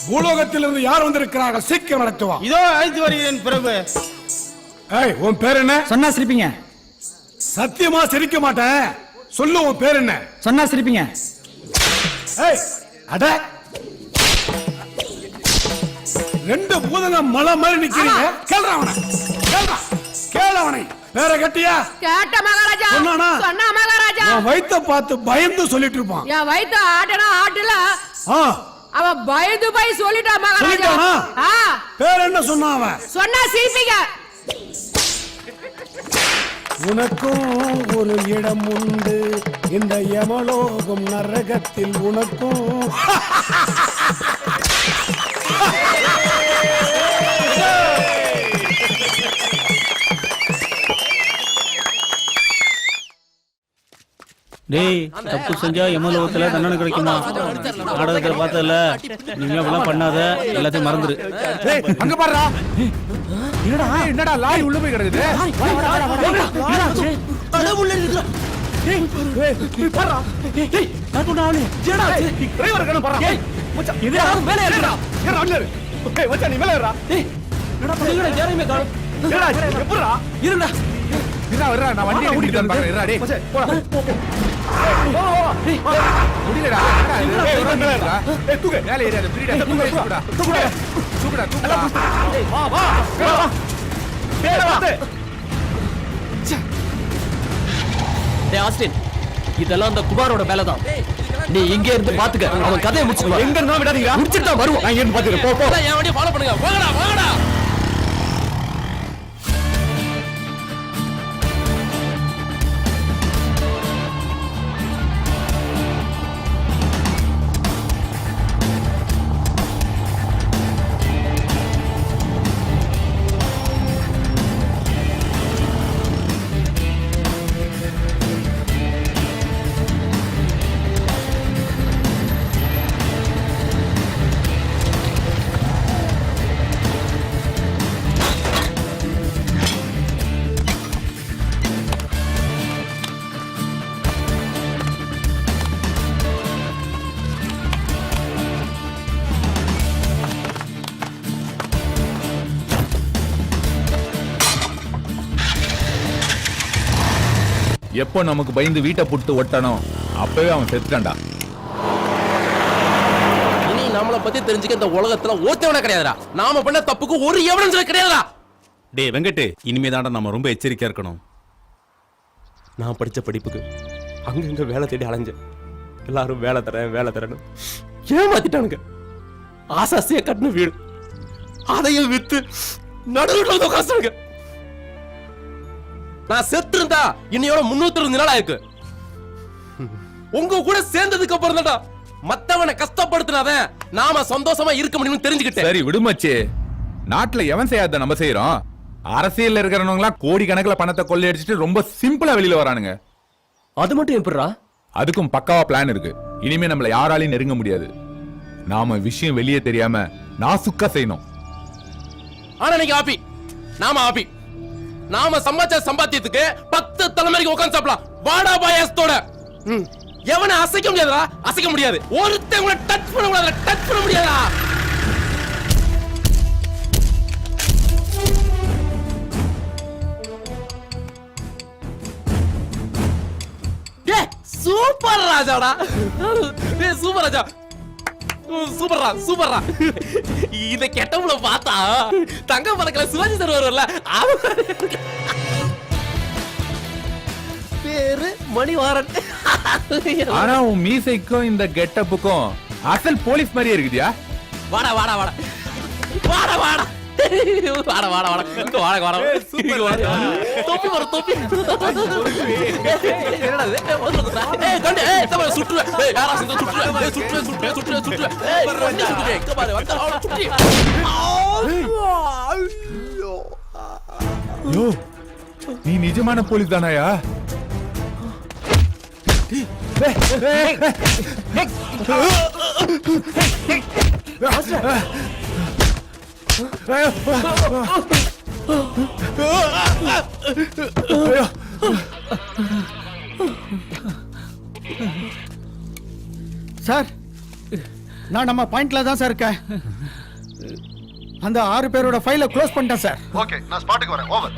பூலோகத்திலிருந்து யார் வந்திருக்கிறார்கள்? சீக்கிரம் நடத்துவா. இதோ அழைத்து வருகிறேன் பிரபு. ஏய், உன் பேர் என்ன? சொன்னா சிரிப்பீங்க. சத்தியமா சிரிக்க மாட்டேன். சொல்லு, உன் பேர் என்ன? சொன்னா சிரிப்பீங்க. ஏய், அட ரெண்டு பூதங்க மலை மாதிரி நிக்கிறீங்க. கேள்றா அவனை, கேள அவனை. வேற கட்டியா? கேட்ட மகாராஜா. சொன்னானா? சொன்னா மகாராஜா. நான் வயித்த பார்த்து பயந்து சொல்லிட்டு இருப்பான். என் வயித்த ஆட்டனா ஆட்டல. ஆ, அவன் பயந்து போய் சொல்லிட்டான் மகாராஜா. சொல்லிட்டானா? பேர் என்ன சொன்னான் அவன்? சொன்னா சிரிப்பீங்க. உனக்கும் ஒரு இடம் உண்டு இந்த யமலோகம் நரகத்தில் உனக்கும். டேய் தப்பு செஞ்சா எமலோகத்துல தண்டனை கிடைக்குமா? நாடகத்துல பார்த்ததுல நீங்க அப்படிலாம் பண்ணாத, எல்லாத்தையும் மறந்துரு. அங்க பாருடா. என்னடா லாரி உள்ள போய் கிடக்குது? நான் வண்டி ஓடிட்டு டேய் ஆஸ்டின், இதெல்லாம் அந்த குமாரோட வேலை தான். நீ இங்கே இருந்து பாத்துக்க, அவன் கதையை முடிச்சுக்குவான். எங்க இருந்தா விடாதீங்க, முடிச்சிட்டு தான் வருவோம். நான் இங்க இருந்து பாத்துக்கிறேன். போ போ. என் வண்டியை ஃபாலோ பண்ணுங்க. வாங்கடா வாங்கடா. எப்போ நமக்கு பயந்து வீட்டை புட்டு ஒட்டணும் அப்பவே அவன் செத்துட்டான்டா. இனி நம்மளை பத்தி தெரிஞ்சுக்க இந்த உலகத்துல ஒருத்தவன கிடையாதுடா. நாம பண்ண தப்புக்கு ஒரு எவனும் கிடையாதுடா. டேய் வெங்கட், இனிமே தான்டா நம்ம ரொம்ப எச்சரிக்கையா இருக்கணும். நான் படிச்ச படிப்புக்கு அங்கங்க வேலை தேடி அலைஞ்சேன். எல்லாரும் வேலை தரேன்னு ஏமாத்திட்டானுங்க. ஆசாசியா கட்டின வீடு அதையும் வித்து நடுவில் உட்காந்துங்க. நான் செத்து இருந்தா இன்னையோட 320 நாள் ஆயிருக்கு. உங்க கூட சேர்ந்ததுக்கு அப்புறம் தான்டா மத்தவனை கஷ்டப்படுத்தினாதான் நாம சந்தோஷமா இருக்க முடியும்னு தெரிஞ்சுக்கிட்டேன். சரி விடுமச்சு, நாட்டுல எவன் செய்யாத நம்ம செய்யறோம். அரசியல்ல இருக்கிறவங்க கோடி கணக்குல பணத்தை கொள்ளையடிச்சிட்டு ரொம்ப சிம்பிளா வெளியில வரானுங்க. அது மட்டும் எப்படிடா? அதுக்கும் பக்காவா பிளான் இருக்கு. இனிமே நம்மள யாராலையும் நெருங்க முடியாது. நாம விஷயம் வெளியே தெரியாம நாசுக்கா செய்யணும். ஆனா நீங்க ஆப்பி, நாம ஆப்பி. நாம சம்பாதிச்ச சம்பாத்தியத்துக்கு 10 தலைமுறைக்கு உட்கார்ந்து சாப்பிடலாம். வாடா பாயாசத்தோட. எவனை அசைக்க முடியாதா? அசைக்க முடியாது. ஒருத்தன் டச் பண்ண முடியாதா? டச் பண்ண முடியாதா? சூப்பர் ராஜாடா. சூப்பர் ராஜா, சூப்பர்ரா சூப்பர்ரா. இந்த கெட்டவுல பார்த்தா தங்க பறக்கல சிவாஜி சார் வருவல்ல, பேரு மணிவாரன். ஆனா உன் மீசைக்கும் இந்த கெட்டப்புக்கும் அசல் போலீஸ் மாதிரியே இருக்குதியா? வாடா வாடா வாடா வாடா வாடா வாடா வாடா வாடா இங்க வாடா வாடா. தொப்பி வர தொப்பி. என்னடா இது? ஏய் கண்டு ஏய் தமர சுற்று. ஏய் யாரா சுற்று சுற்று. ஏய் சுற்று சுற்று சுற்று சுற்று. ஏய் வண்டி சுற்று. இங்க பாரு வந்த அவள சுற்று. யோ நீ நிஜமான போலீஸ் தானாயா? சார், நான் நம்ம பாயிண்ட்ல தான் சார் இருக்கேன். அந்த 6 பேரோட ஃபைலை க்ளோஸ் பண்ணிட்டேன் சார். ஓகே, நான் ஸ்பாட்டுக்கு வரேன். ஓவர்.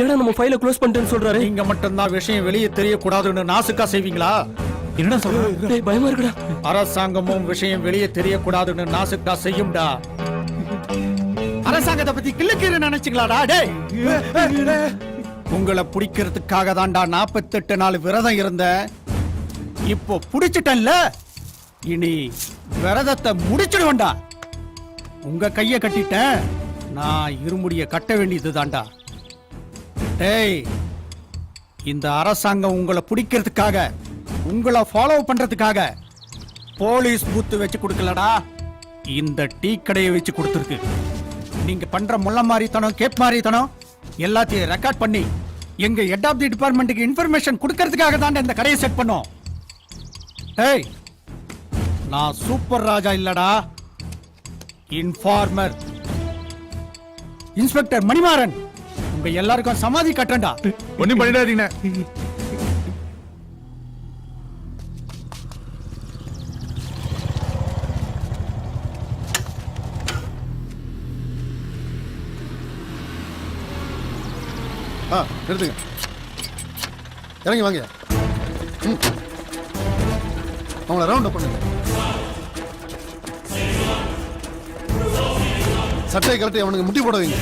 ஏன்னா நம்ம ஃபைலை க்ளோஸ் பண்ணிட்டேன்னு சொல்றாரு. நீங்க மட்டும் தான் விஷயம் வெளியே தெரியக்கூடாதுன்னு நாசுக்கா செய்வீங்களா? என்னடா சொல்ற? டேய் பயமா இருக்குடா. அரசாங்கமும் விஷயம் வெளியே தெரியக்கூடாதுன்னு நாசுக்கா செய்யும்டா. அரசாங்கத்தை பத்தி கிள்ளுக்கீரை நினைச்சுங்களாடா டேய்? உங்களை பிடிக்கிறதுக்காக தான்டா 48 நாள் விரதம் இருந்தேன். இப்போ பிடிச்சிட்டேன்ல, இனி விரதத்தை முடிச்சிடுவேன்டா. உங்க கைய கட்டிட்டேன், நான் இருமுடிய கட்ட வேண்டியது தான்டா. டேய், இந்த அரசாங்கம் உங்களை பிடிக்கிறதுக்காக, உங்களை ஃபாலோ பண்றதுக்காக போலீஸ் பூத்து வச்சு கொடுக்கலடா, இந்த டீ கடையை வச்சு கொடுத்துருக்கு. நீங்க பண்ற முள்ள மாதிரித்தனம், கேப் மாதிரித்தனம் எல்லாத்தையும் ரெக்கார்ட் பண்ணி எங்க ஹெட் ஆஃப் தி டிபார்ட்மெண்ட்டுக்கு இன்ஃபர்மேஷன் கொடுக்கறதுக்காக தான் இந்த கடையை செட் பண்ணோம். ஏய், நான் சூப்பர் ராஜா இல்லடா, இன்ஃபார்மர் இன்ஸ்பெக்டர் மணிமாறன். உங்க எல்லாருக்கும் சமாதி கட்டண்டா. ஒன்னும் பண்ணிடாதீங்க. எடுத்துங்க, இறங்கி வாங்க. அவங்கள ரவுண்ட் அப் பண்ணுங்க. சட்டையை கழட்டி அவனுக்கு முட்டி போட வைங்க.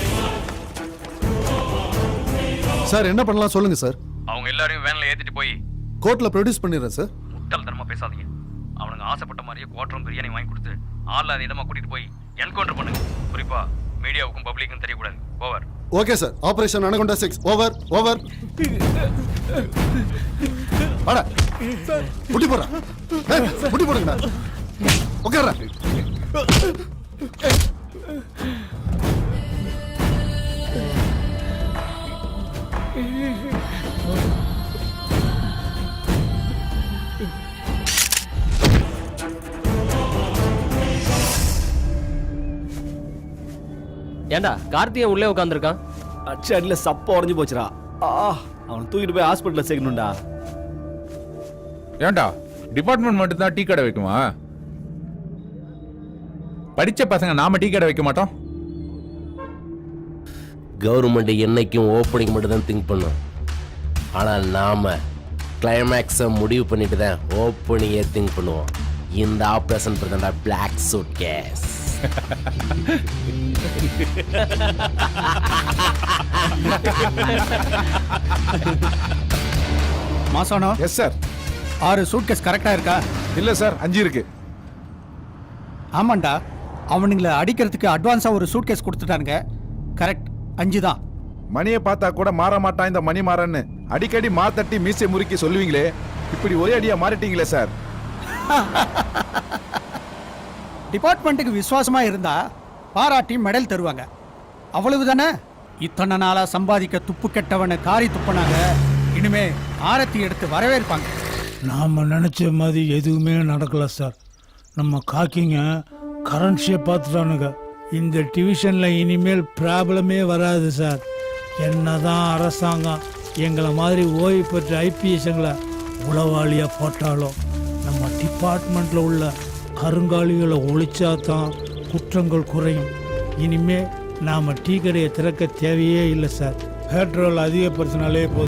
சார் என்ன பண்ணலாம் சொல்லுங்க சார். அவங்க எல்லாரையும் வேன்ல ஏத்திட்டு போய் கோர்ட்ல ப்ரொடியூஸ் பண்ணிடுறேன் சார். முட்டாள்தனமா பேசாதீங்க. அவனுங்க ஆசைப்பட்ட மாதிரியே குவார்டரும் பிரியாணி வாங்கி கொடுத்து ஆள்ல அந்த இடமா கூட்டிட்டு போய் என்கவுண்டர் பண்ணுங்க. குறிப்பா மீடியாவுக்கும் பப்ளிக்கும் தெரியக்கூடாது. Over. Okay sir. Operation anaconda 6 over. Over. வாடா, முட்டி போடுறா. முட்டி போடுங்கடா. உட்கார்றா. ஏண்டா கார்த்திகை உள்ளே உட்காந்துருக்கான். அடியில சப்ப உடஞ்சு போச்சுடா. அவன் தூக்கிட்டு போய் ஹாஸ்பிட்டல்ல சேர்க்கணும்டா. ஏன்டா டிபார்ட்மெண்ட் மட்டும் தான் டீ கடை வைக்குமா? படிச்ச பசங்க நாம டீ கடை வைக்க மாட்டோம். கவர்மெண்ட் என்னைக்கும் ஓப்பனிங் மட்டும் தான் திங்க் பண்ணும். ஆனால் நாம கிளைமேக்ஸை முடிவு பண்ணிட்டு தான் ஓப்பனிங்கே திங்க் பண்ணுவோம். இந்த ஆப்ரேஷன் பிரதண்டா பிளாக் சூட் கேஸ். மாசானோ? Yes sir. 6 சூட்கேஸ் கரெக்டா இருக்கா? இல்ல சார், 5 இருக்கு. ஆமாண்டா, அவனுங்களை அடிக்கிறதுக்கு அட்வான்ஸா ஒரு சூட்கேஸ் கொடுத்துட்டானுங்க. கரெக்ட், 5 தான். மணியை பார்த்தா கூட மாற மாட்டான் இந்த மணி மாறன்னு அடிக்கடி மாத்தட்டி மீசை முறுக்கி சொல்லுவீங்களே, இப்படி ஒரே அடியா மாறிட்டீங்களே சார். டிபார்ட்மெண்ட்டுக்கு விசுவாசமா இருந்தா பாராட்டி மெடல் தருவாங்க, அவ்வளவுதானே. இத்தனை நாளா சம்பாதிக்க துப்பு கெட்டவனை காரி துப்புனாங்க, இனிமே ஆரத்தி எடுத்து வரவேற்பாங்க. நாம நினைச்ச மாதிரி எதுவுமே நடக்கல சார். நம்ம காக்கிங்க கரன்சியை பார்த்துட்டானுங்க. இந்த டிவிஷன்ல இனிமேல் ப்ராப்ளமே வராது சார். என்னதான் அரசாங்கம் எங்களை மாதிரி ஓய்வு பெற்ற ஐபிஎஸ்ங்களை உளவாளியா போட்டாலும் நம்ம டிபார்ட்மெண்ட்ல உள்ள கருங்காலிகளை ஒழிச்சாதான் குற்றங்கள் குறையும். இனிமே நாம டீ கடையை திறக்க தேவையே இல்லை சார். பெட்ரோல் அதிகப்படுத்தினாலே போதும்.